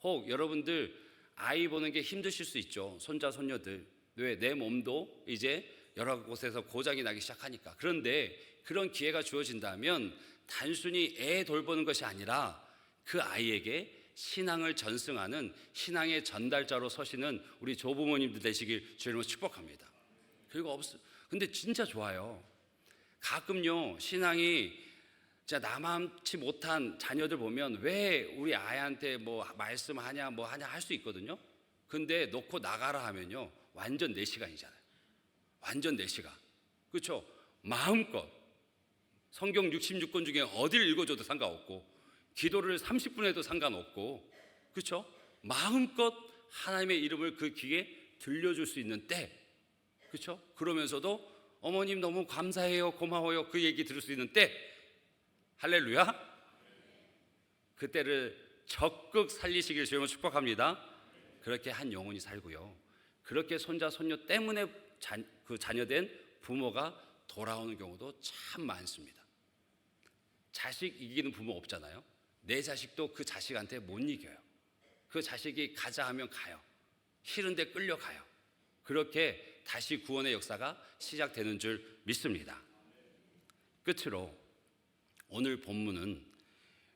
혹 여러분들 아이 보는 게 힘드실 수 있죠. 손자 손녀들. 왜? 내 몸도 이제 여러 곳에서 고장이 나기 시작하니까. 그런데 그런 기회가 주어진다면 단순히 애 돌보는 것이 아니라 그 아이에게 신앙을 전승하는 신앙의 전달자로 서시는 우리 조부모님들 되시길 주님으로 축복합니다. 그리고 근데 진짜 좋아요. 가끔요, 신앙이 진짜 남아치 못한 자녀들 보면 왜 우리 아이한테 뭐 말씀하냐 뭐 하냐 할 수 있거든요. 근데 놓고 나가라 하면요, 완전 내 시간이잖아요. 완전 내 시간. 그렇죠? 마음껏 성경 66권 중에 어딜 읽어줘도 상관없고 기도를 30분 해도 상관없고, 그렇죠? 마음껏 하나님의 이름을 그 귀에 들려줄 수 있는 때, 그렇죠? 그러면서도 어머님 너무 감사해요, 고마워요, 그 얘기 들을 수 있는 때, 할렐루야. 그때를 적극 살리시길 주님으로 축복합니다. 그렇게 한 영혼이 살고요, 그렇게 손자 손녀 때문에 그 자녀된 부모가 돌아오는 경우도 참 많습니다. 자식 이기는 부모 없잖아요. 내 자식도 그 자식한테 못 이겨요. 그 자식이 가자 하면 가요. 싫은데 끌려가요. 그렇게 다시 구원의 역사가 시작되는 줄 믿습니다. 끝으로 오늘 본문은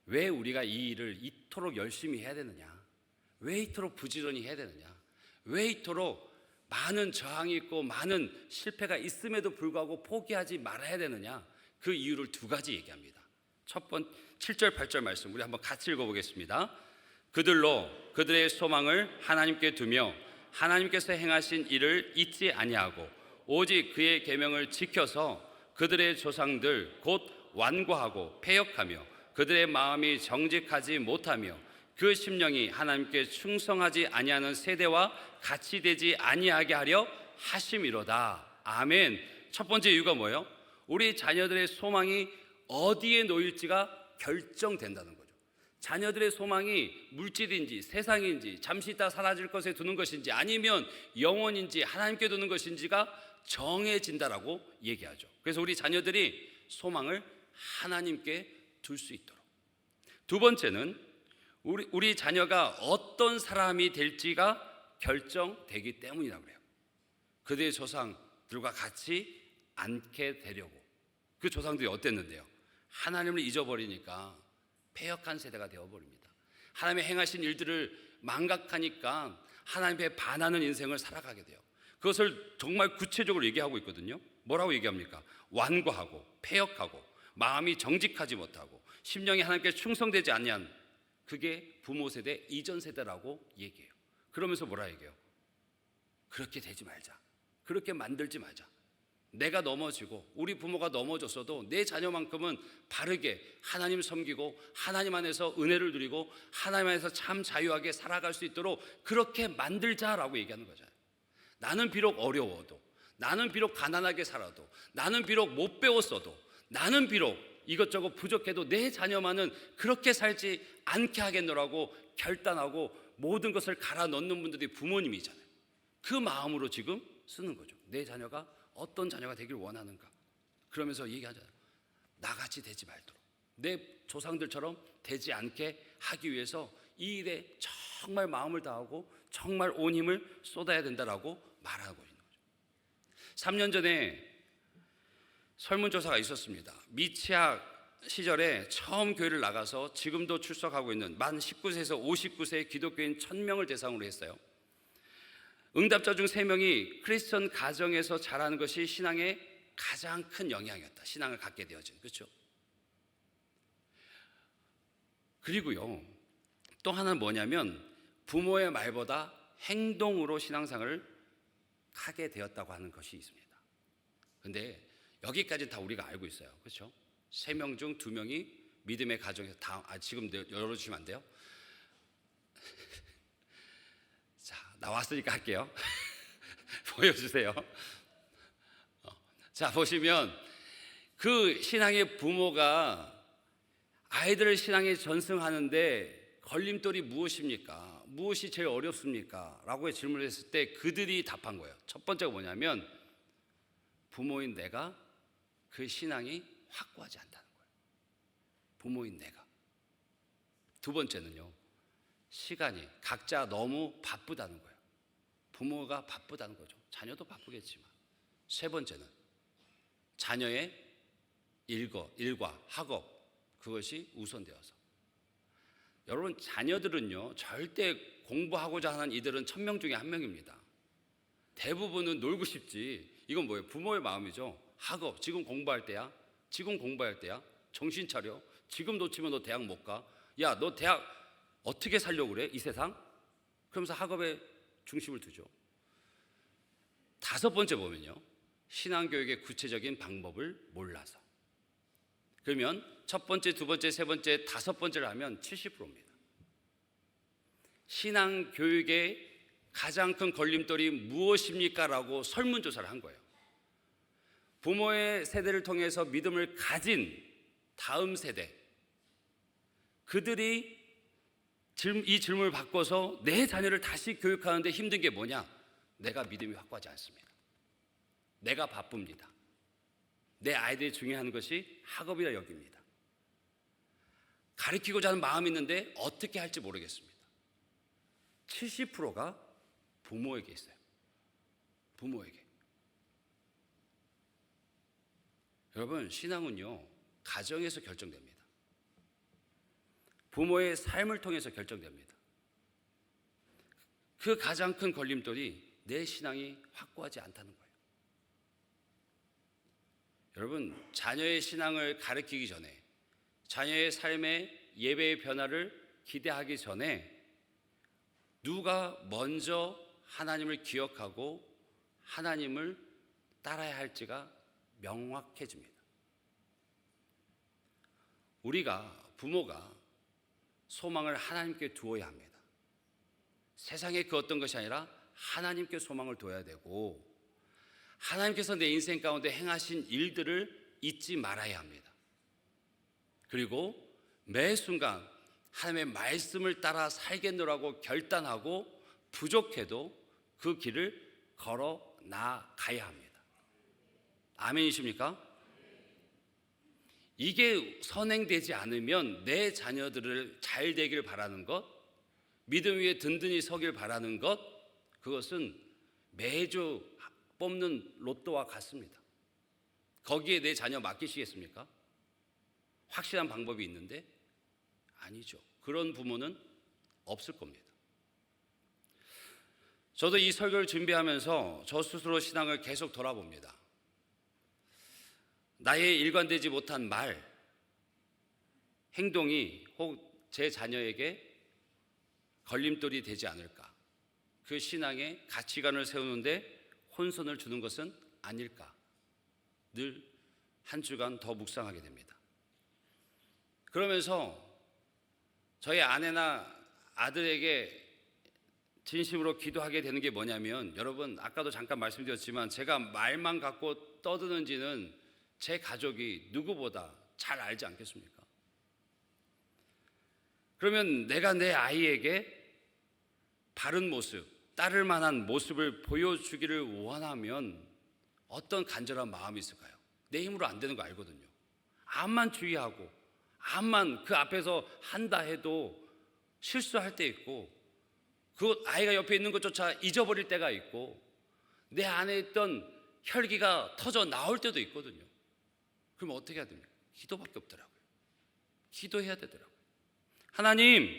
왜 우리가 이 일을 이토록 열심히 해야 되느냐, 왜 이토록 부지런히 해야 되느냐, 왜 이토록 많은 저항이 있고 많은 실패가 있음에도 불구하고 포기하지 말아야 되느냐, 그 이유를 두 가지 얘기합니다. 첫 번째 7절 8절 말씀 우리 한번 같이 읽어보겠습니다. 그들로 그들의 소망을 하나님께 두며 하나님께서 행하신 일을 잊지 아니하고 오직 그의 계명을 지켜서 그들의 조상들 곧 완고하고 패역하며 그들의 마음이 정직하지 못하며 그 심령이 하나님께 충성하지 아니하는 세대와 같이 되지 아니하게 하려 하심이로다. 아멘. 첫 번째 이유가 뭐예요? 우리 자녀들의 소망이 어디에 놓일지가 결정된다는 거죠. 자녀들의 소망이 물질인지 세상인지 잠시 있다 사라질 것에 두는 것인지 아니면 영원인지 하나님께 두는 것인지가 정해진다라고 얘기하죠. 그래서 우리 자녀들이 소망을 하나님께 둘 수 있도록. 두 번째는 우리 자녀가 어떤 사람이 될지가 결정되기 때문이라고 그래요. 그들의 조상들과 같이 않게 되려고. 그 조상들이 어땠는데요? 하나님을 잊어버리니까 패역한 세대가 되어버립니다. 하나님의 행하신 일들을 망각하니까 하나님께 반하는 인생을 살아가게 돼요. 그것을 정말 구체적으로 얘기하고 있거든요. 뭐라고 얘기합니까? 완고하고 패역하고 마음이 정직하지 못하고 심령이 하나님께 충성되지 않는, 그게 부모 세대 이전 세대라고 얘기해요. 그러면서 뭐라 얘기해요? 그렇게 되지 말자, 그렇게 만들지 말자. 내가 넘어지고 우리 부모가 넘어졌어도 내 자녀만큼은 바르게 하나님 섬기고 하나님 안에서 은혜를 누리고 하나님 안에서 참 자유하게 살아갈 수 있도록 그렇게 만들자라고 얘기하는 거잖아요. 나는 비록 어려워도, 나는 비록 가난하게 살아도, 나는 비록 못 배웠어도, 나는 비록 이것저것 부족해도 내 자녀만은 그렇게 살지 않게 하겠노라고 결단하고 모든 것을 갈아 넣는 분들이 부모님이잖아요. 그 마음으로 지금 쓰는 거죠. 내 자녀가 어떤 자녀가 되길 원하는가. 그러면서 얘기하잖아요. 나같이 되지 말도록, 내 조상들처럼 되지 않게 하기 위해서 이 일에 정말 마음을 다하고 정말 온 힘을 쏟아야 된다라고 말하고 있는 거죠. 3년 전에 설문조사가 있었습니다. 미취학 시절에 처음 교회를 나가서 지금도 출석하고 있는 만 19세에서 59세의 기독교인 1000명을 대상으로 했어요. 응답자 중 3명이 크리스천 가정에서 자라는 것이 신앙의 가장 큰 영향이었다. 신앙을 갖게 되어진, 그렇죠? 그리고요, 또 하나는 뭐냐면 부모의 말보다 행동으로 신앙생활을 하게 되었다고 하는 것이 있습니다. 근데 여기까지 다 우리가 알고 있어요, 그렇죠? 3명 중 2명이 믿음의 가정에서 지금 열어주시면 안 돼요? 자, 나왔으니까 할게요. 보여주세요. 자, 보시면 그 신앙의 부모가 아이들을 신앙에 전승하는데 걸림돌이 무엇입니까? 무엇이 제일 어렵습니까? 라고 질문을 했을 때 그들이 답한 거예요. 첫 번째가 뭐냐면 부모인 내가 그 신앙이 확고하지 않다는 거예요. 부모인 내가. 두 번째는요, 시간이 각자 너무 바쁘다는 거예요. 부모가 바쁘다는 거죠. 자녀도 바쁘겠지만. 세 번째는 자녀의 일과 학업, 그것이 우선되어서. 여러분, 자녀들은요 절대 공부하고자 하는 이들은 1000명 중에 1명입니다. 대부분은 놀고 싶지. 이건 뭐예요? 부모의 마음이죠. 학업, 지금 공부할 때야? 지금 공부할 때야? 정신 차려. 지금 놓치면 너 대학 못 가. 야, 너 대학 어떻게 살려고 그래? 이 세상? 그러면서 학업에 중심을 두죠. 5번째 보면요, 신앙교육의 구체적인 방법을 몰라서. 그러면 첫 번째, 두 번째, 세 번째, 5번째를 하면 70%입니다. 신앙교육의 가장 큰 걸림돌이 무엇입니까? 라고 설문조사를 한 거예요. 부모의 세대를 통해서 믿음을 가진 다음 세대, 그들이 이 질문을 바꿔서 내 자녀를 다시 교육하는데 힘든 게 뭐냐? 내가 믿음이 확고하지 않습니다. 내가 바쁩니다. 내 아이들이 중요한 것이 학업이라 여깁니다. 가르치고자 하는 마음이 있는데 어떻게 할지 모르겠습니다. 70%가 부모에게 있어요. 부모에게. 여러분, 신앙은요 가정에서 결정됩니다. 부모의 삶을 통해서 결정됩니다. 그 가장 큰 걸림돌이 내 신앙이 확고하지 않다는 거예요. 여러분, 자녀의 신앙을 가르치기 전에, 자녀의 삶의 예배의 변화를 기대하기 전에 누가 먼저 하나님을 기억하고 하나님을 따라야 할지가 명확해집니다. 부모가 소망을 하나님께 두어야 합니다. 세상에 그 어떤 것이 아니라 하나님께 소망을 둬야 되고, 하나님께서 내 인생 가운데 행하신 일들을 잊지 말아야 합니다. 그리고 매 순간 하나님의 말씀을 따라 살겠노라고 결단하고 부족해도 그 길을 걸어 나가야 합니다. 아멘이십니까? 이게 선행되지 않으면 내 자녀들을 잘 되길 바라는 것, 믿음 위에 든든히 서길 바라는 것, 그것은 매주 뽑는 로또와 같습니다. 거기에 내 자녀 맡기시겠습니까? 확실한 방법이 있는데 아니죠. 그런 부모는 없을 겁니다. 저도 이 설교를 준비하면서 저 스스로 신앙을 계속 돌아봅니다. 나의 일관되지 못한 말, 행동이 혹 제 자녀에게 걸림돌이 되지 않을까? 그 신앙의 가치관을 세우는데 혼선을 주는 것은 아닐까? 늘 한 주간 더 묵상하게 됩니다. 그러면서 저희 아내나 아들에게 진심으로 기도하게 되는 게 뭐냐면, 여러분 아까도 잠깐 말씀드렸지만 제가 말만 갖고 떠드는지는 제 가족이 누구보다 잘 알지 않겠습니까? 그러면 내가 내 아이에게 바른 모습, 따를 만한 모습을 보여주기를 원하면 어떤 간절한 마음이 있을까요? 내 힘으로 안 되는 거 알거든요. 암만 주의하고 암만 그 앞에서 한다 해도 실수할 때 있고, 그 아이가 옆에 있는 것조차 잊어버릴 때가 있고, 내 안에 있던 혈기가 터져 나올 때도 있거든요. 그럼 어떻게 해야 됩니까? 기도밖에 없더라고요. 기도해야 되더라고요. 하나님,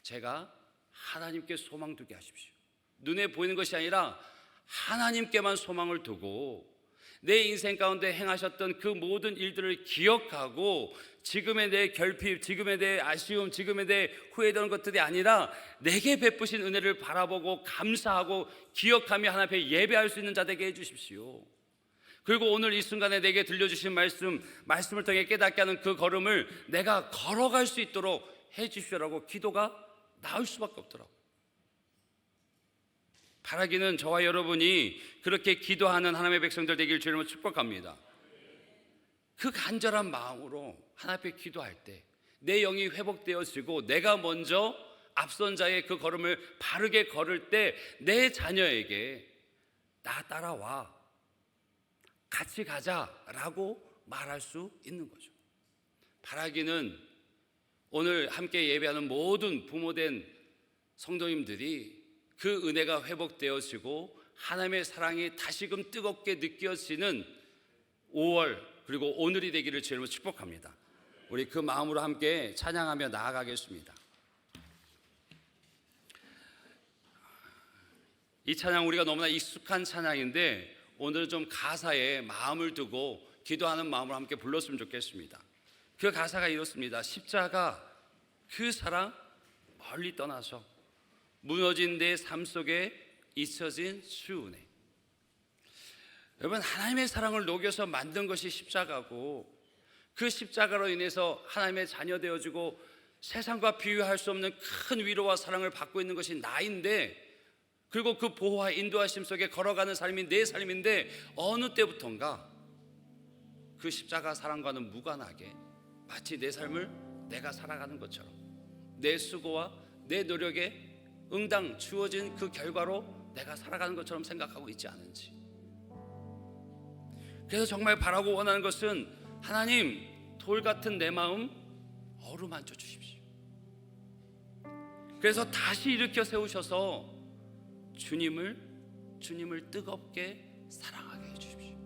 제가 하나님께 소망 두게 하십시오. 눈에 보이는 것이 아니라 하나님께만 소망을 두고 내 인생 가운데 행하셨던 그 모든 일들을 기억하고, 지금의 내 결핍, 지금의 내 아쉬움, 지금의 내 후회되는 것들이 아니라 내게 베푸신 은혜를 바라보고 감사하고 기억하며 하나님 앞에 예배할 수 있는 자 되게 해주십시오. 그리고 오늘 이 순간에 내게 들려주신 말씀을 통해 깨닫게 하는 그 걸음을 내가 걸어갈 수 있도록 해주시오라고 기도가 나올 수밖에 없더라고요. 바라기는 저와 여러분이 그렇게 기도하는 하나님의 백성들 되길 주님으로 축복합니다. 그 간절한 마음으로 하나님 앞에 기도할 때 내 영이 회복되어지고 내가 먼저 앞선 자의 그 걸음을 바르게 걸을 때 내 자녀에게 나 따라와, 같이 가자라고 말할 수 있는 거죠. 바라기는 오늘 함께 예배하는 모든 부모된 성도님들이 그 은혜가 회복되어지고 하나님의 사랑이 다시금 뜨겁게 느껴지는 5월 그리고 오늘이 되기를 주님으로 축복합니다. 우리 그 마음으로 함께 찬양하며 나아가겠습니다. 이 찬양 우리가 너무나 익숙한 찬양인데 오늘 좀 가사에 마음을 두고 기도하는 마음으로 함께 불렀으면 좋겠습니다. 그 가사가 이렇습니다. 십자가 그 사랑 멀리 떠나서 무너진 내 삶 속에 잊혀진 주 은혜. 여러분, 하나님의 사랑을 녹여서 만든 것이 십자가고, 그 십자가로 인해서 하나님의 자녀 되어지고 세상과 비교할 수 없는 큰 위로와 사랑을 받고 있는 것이 나인데, 그리고 그 보호와 인도하심 속에 걸어가는 삶이 내 삶인데, 어느 때부턴가 그 십자가 사랑과는 무관하게 마치 내 삶을 내가 살아가는 것처럼, 내 수고와 내 노력에 응당 주어진 그 결과로 내가 살아가는 것처럼 생각하고 있지 않은지. 그래서 정말 바라고 원하는 것은, 하나님, 돌 같은 내 마음 어루만져 주십시오. 그래서 다시 일으켜 세우셔서 주님을 뜨겁게 사랑하게 해주십시오.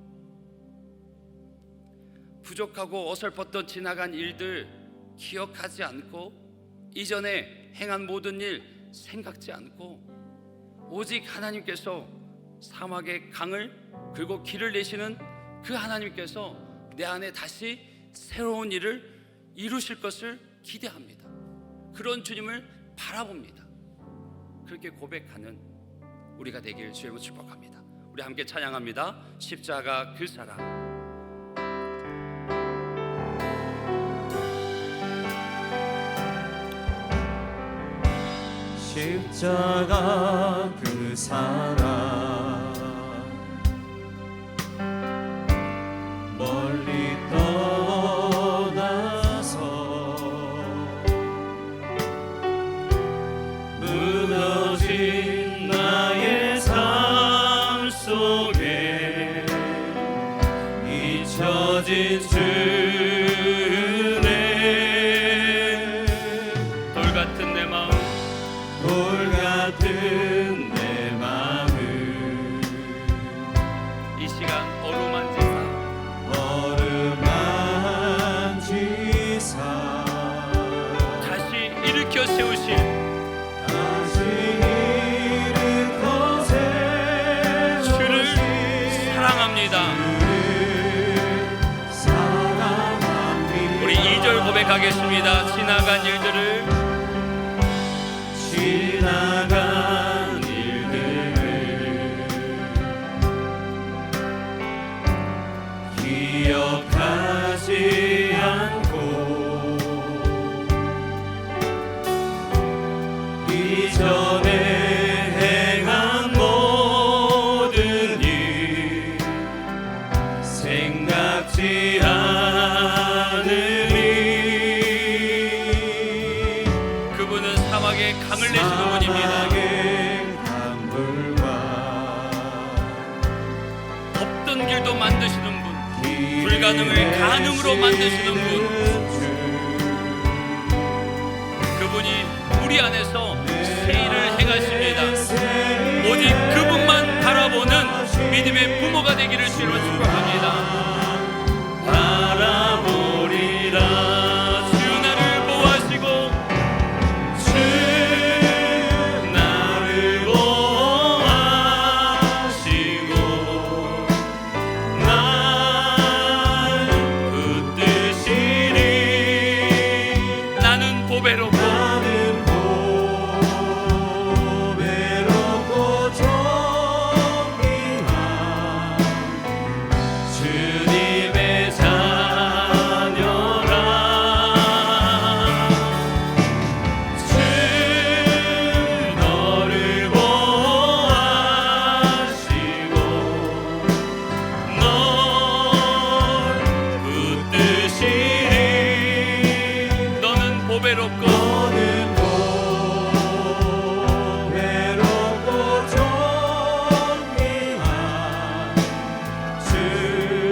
부족하고 어설펐던 지나간 일들 기억하지 않고, 이전에 행한 모든 일 생각지 않고, 오직 하나님께서 사막의 강을 그리고 길을 내시는 그 하나님께서 내 안에 다시 새로운 일을 이루실 것을 기대합니다. 그런 주님을 바라봅니다. 그렇게 고백하는 우리가 되길 주님으로 축복합니다. 우리 함께 찬양합니다. 십자가 그 사랑. 십자가 그 사랑 멀리 떠나서 무너진 나의 삶 속에 잊혀진 주네. 돌 같은 내 마음, 돌 같은 내 마음을 이 시간 어루만지사 다시 일으켜 세우실 주를 사랑합니다. 우리 2절 고백하겠습니다. 지나간 일들을 이전에 행한 모든 일 생각지 않으리. 그분은 사막에 강을 내시는 분입니다. 없던 길도 만드시는 분, 불가능을 가능으로 만드시는 분, 그분이 우리 안에서 새 일을 행하십니다. 오직 그분만 바라보는 믿음의 부모가 되기를 주로 축복합니다. 바라보리라. 주 나를 보호하시고 주 나를 보호하시고 날 붙드시리. 나는 보배롭고 주님의 자녀라. 주 너를 보호하시고 널 붙드시리. 너는 보배롭고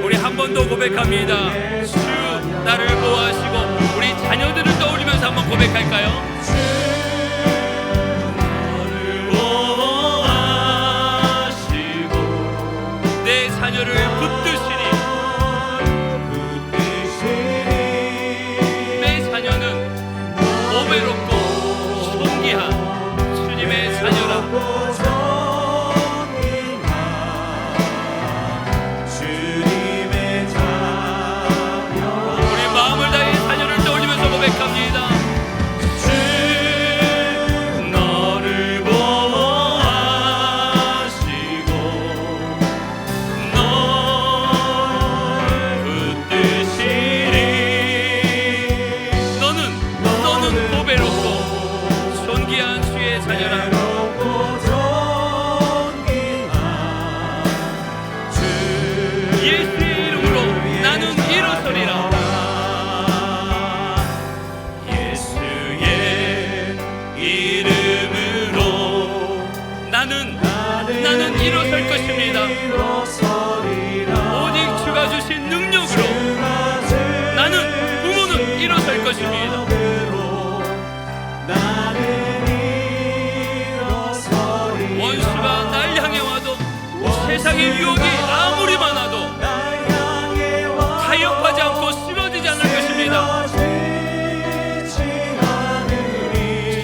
우리 한 번 더 고백합니다. 주 나를 보호하시고 우리 자녀들을 떠올리면서 한번 고백할까요? 너를 보호하시고 내 자녀를 붙드시니 내 자녀는 보배롭고 존귀한 주님의 자녀라. 우리 마음을 다해 자녀를 떠올리면서 고백합니다. 주 너를 보호하시고 널 붙드시리. 너는 보배롭고 존귀한 주의 자녀라. 예수의 이름으로 나는 일어서리라. 예수의 이름으로 나는 일어설 것입니다. 오직 주가 주신 능력으로 나는 부모는 일어설 것입니다. 원수가 날 향해 와도 세상의 유혹이 아무리 많아도 타협하지 않고 쓰러지지 않을 것입니다.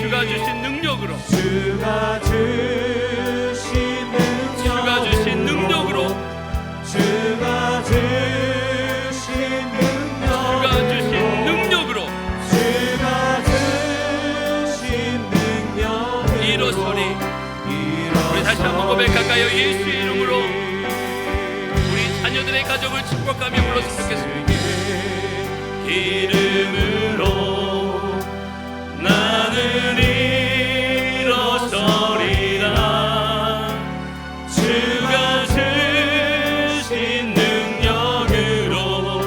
주가 주신 능력으로 주가 주신 능력으로 일어서리. 우리 다시 한번 고백할까요? 예수의 이름으로 우리 자녀들의 가정을 축복하며 불렀으면 좋겠습니다. 이름으로 나는 일어서리라. 주가 주신 능력으로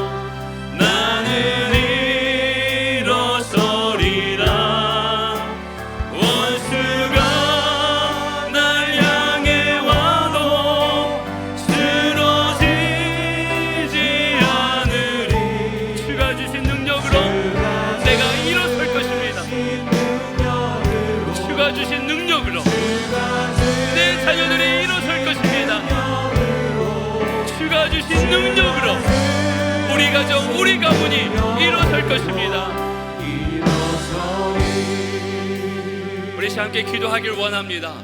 나는 일어서리라. 원수가 날 향해 와도 쓰러지지 않으리. 주가 주신 능력으로 내가 일어설 것입니다. 주가 주신 능력으로 내 자녀들이 일어설 것입니다. 주가 주신 능력으로 우리 가정, 우리 가문이 일어설 것입니다. 우리 함께 기도하길 원합니다.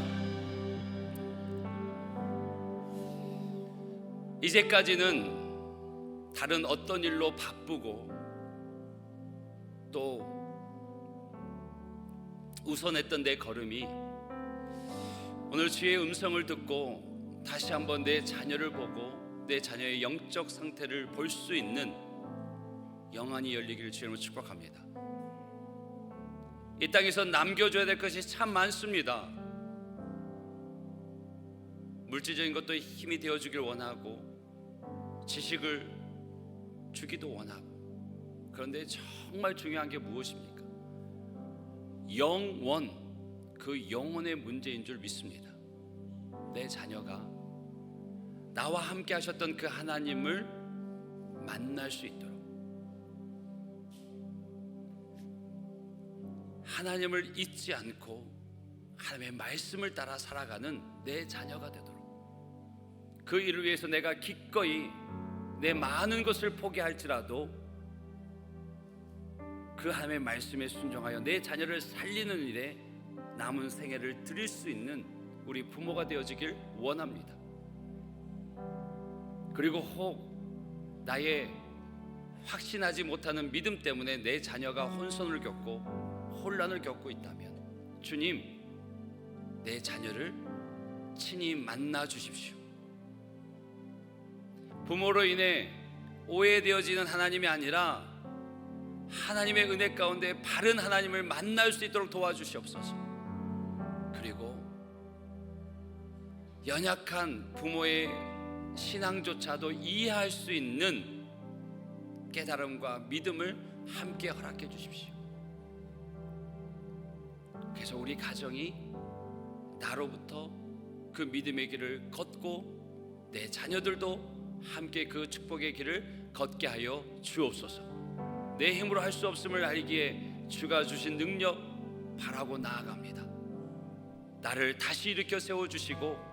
이제까지는 다른 어떤 일로 바쁘고 또 우선했던 내 걸음이 오늘 주의 음성을 듣고 다시 한번 내 자녀를 보고 내 자녀의 영적 상태를 볼 수 있는 영안이 열리기를 주님으로 축복합니다. 이 땅에서 남겨줘야 될 것이 참 많습니다. 물질적인 것도 힘이 되어주길 원하고 지식을 주기도 원하고, 그런데 정말 중요한 게 무엇입니까? 영원, 그 영혼의 문제인 줄 믿습니다. 내 자녀가 나와 함께 하셨던 그 하나님을 만날 수 있도록, 하나님을 잊지 않고 하나님의 말씀을 따라 살아가는 내 자녀가 되도록, 그 일을 위해서 내가 기꺼이 내 많은 것을 포기할지라도 그 하나님의 말씀에 순종하여 내 자녀를 살리는 일에 남은 생애를 드릴 수 있는 우리 부모가 되어지길 원합니다. 그리고 혹 나의 확신하지 못하는 믿음 때문에 내 자녀가 혼선을 겪고 혼란을 겪고 있다면, 주님, 내 자녀를 친히 만나 주십시오. 부모로 인해 오해되어지는 하나님이 아니라 하나님의 은혜 가운데 바른 하나님을 만날 수 있도록 도와주시옵소서. 그리고 연약한 부모의 신앙조차도 이해할 수 있는 깨달음과 믿음을 함께 허락해 주십시오. 그래서 우리 가정이 나로부터 그 믿음의 길을 걷고 내 자녀들도 함께 그 축복의 길을 걷게 하여 주옵소서. 내 힘으로 할 수 없음을 알기에 주가 주신 능력 바라고 나아갑니다. 나를 다시 일으켜 세워주시고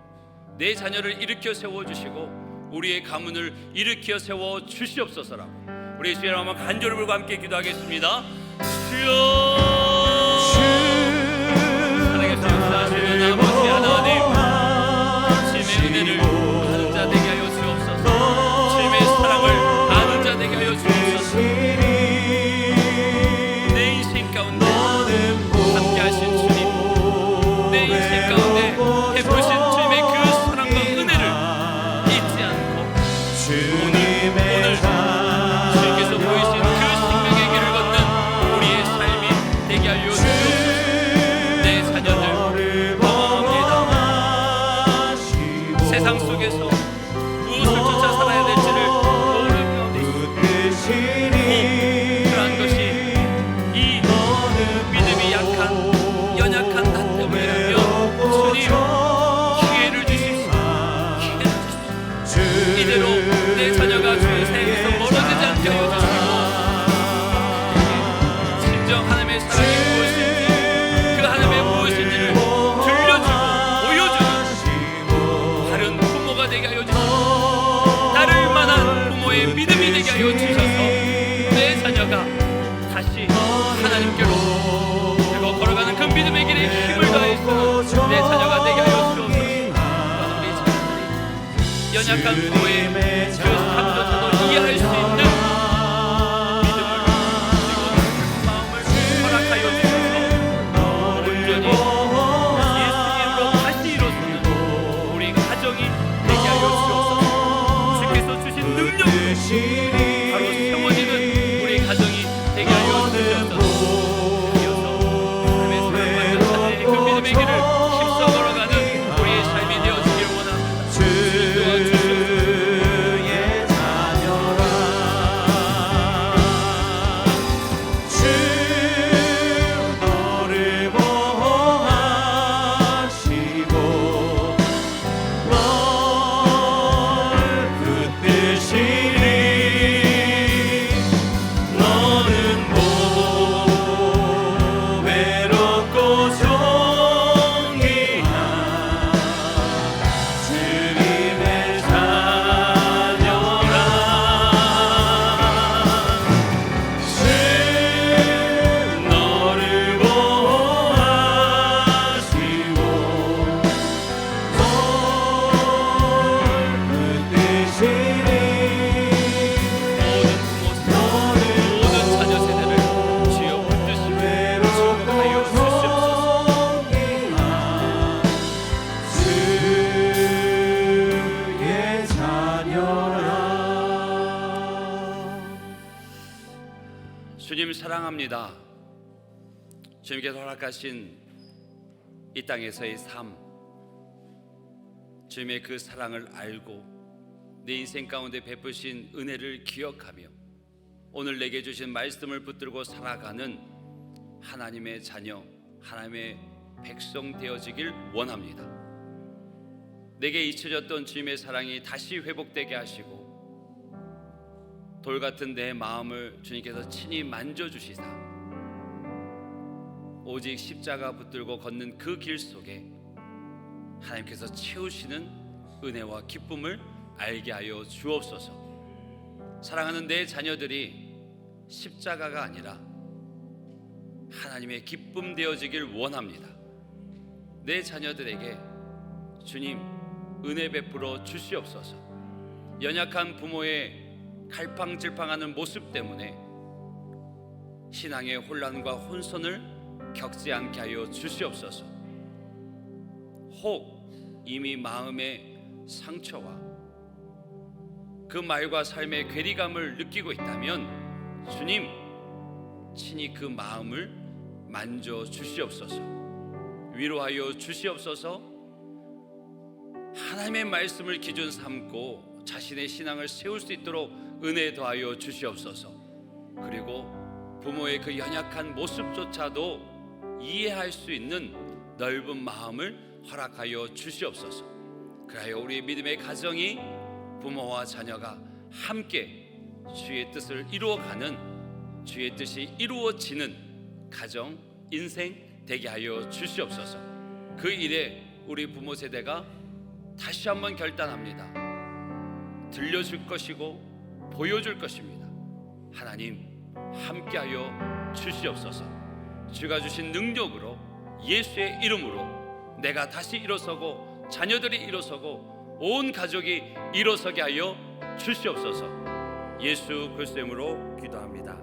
내 자녀를 일으켜 세워주시고 우리의 가문을 일으켜 세워 주시옵소서라고 우리 주의 이름으로 간절히 불과 함께 기도하겠습니다. 주여, 사랑의 역사하시는 아버지 하나님, 주님의 은혜를 아는 자 되게 하여 주옵소서. 주님의 사랑을 아는 자 되게 하여 주옵소서. 내 인생 가운데 함께 하신 주님, 내 인생 가운데 베푸신 주님의 그 사랑과 은혜를 잊지 않고 오늘 주님께서 보이신 그 생명의 길을 걷는 우리의 삶이 되게 하여 주옵소서. 내 자녀들 원합니다. 세상 속에서 무엇을 쫓아 살아야 될지를 모르는 가운데 그러한 것이 이 믿음이 약한 연약한 나 때문이라면 주님 기회를 주십시오. 기회를 주십시오. 이대로 내 자녀가 주의 생에서 멀어지지 않게 하여 주시고 진정 하나님의 사랑이 무엇인지 그 하나님의 무엇인지를 들려주고 보여주는 바른 부모가 되게 하여 주시고 나를 만한 부모의 믿음이 되게 하여 주셔서 내 자녀가 다시 하나님께로 그리고 걸어가는 그 믿음의 길에 힘을 더해주는 내 자녀가 되게 하여 주옵소서. 우리 자녀들이 연약한 부모의 그 삶조차도 이해할 수 있는 믿음을 그리고 마음을 허락하여 주셔서 온전히 예수님으로 다시 이루어지는 우리 가정이 되게 하여 주옵소서. 주께서 주신 능력으로 바로 세워지는 우리 가정이 되게 하여 주옵소서. 이어서 하나님의 사랑과 하나님의 그 믿음의 길을 힘써 걸어가는 우리의 삶이 되어지길 원합니다. 도와주시옵소서. 주님 사랑합니다. 주님께서 허락하신 이 땅에서의 삶, 주님의 그 사랑을 알고 내 인생 가운데 베푸신 은혜를 기억하며 오늘 내게 주신 말씀을 붙들고 살아가는 하나님의 자녀, 하나님의 백성 되어지길 원합니다. 내게 잊혀졌던 주님의 사랑이 다시 회복되게 하시고 돌 같은 내 마음을 주님께서 친히 만져주시사 오직 십자가 붙들고 걷는 그 길 속에 하나님께서 채우시는 은혜와 기쁨을 알게 하여 주옵소서. 사랑하는 내 자녀들이 십자가가 아니라 하나님의 기쁨 되어지길 원합니다. 내 자녀들에게 주님 은혜 베풀어 주시옵소서. 연약한 부모의 갈팡질팡하는 모습 때문에 신앙의 혼란과 혼선을 겪지 않게 하여 주시옵소서. 혹 이미 마음의 상처와 그 말과 삶의 괴리감을 느끼고 있다면 주님 친히 그 마음을 만져 주시옵소서. 위로하여 주시옵소서. 하나님의 말씀을 기준 삼고 자신의 신앙을 세울 수 있도록 은혜 더하여 주시옵소서. 그리고 부모의 그 연약한 모습조차도 이해할 수 있는 넓은 마음을 허락하여 주시옵소서. 그리하여 우리의 믿음의 가정이 부모와 자녀가 함께 주의 뜻을 이루어가는, 주의 뜻이 이루어지는 가정, 인생 되게 하여 주시옵소서. 그 일에 우리 부모 세대가 다시 한번 결단합니다. 들려줄 것이고 보여줄 것입니다. 하나님 함께하여 주시옵소서. 주가 주신 능력으로 예수의 이름으로 내가 다시 일어서고 자녀들이 일어서고 온 가족이 일어서게 하여 주시옵소서. 예수 그리스도의 이름으로 기도합니다.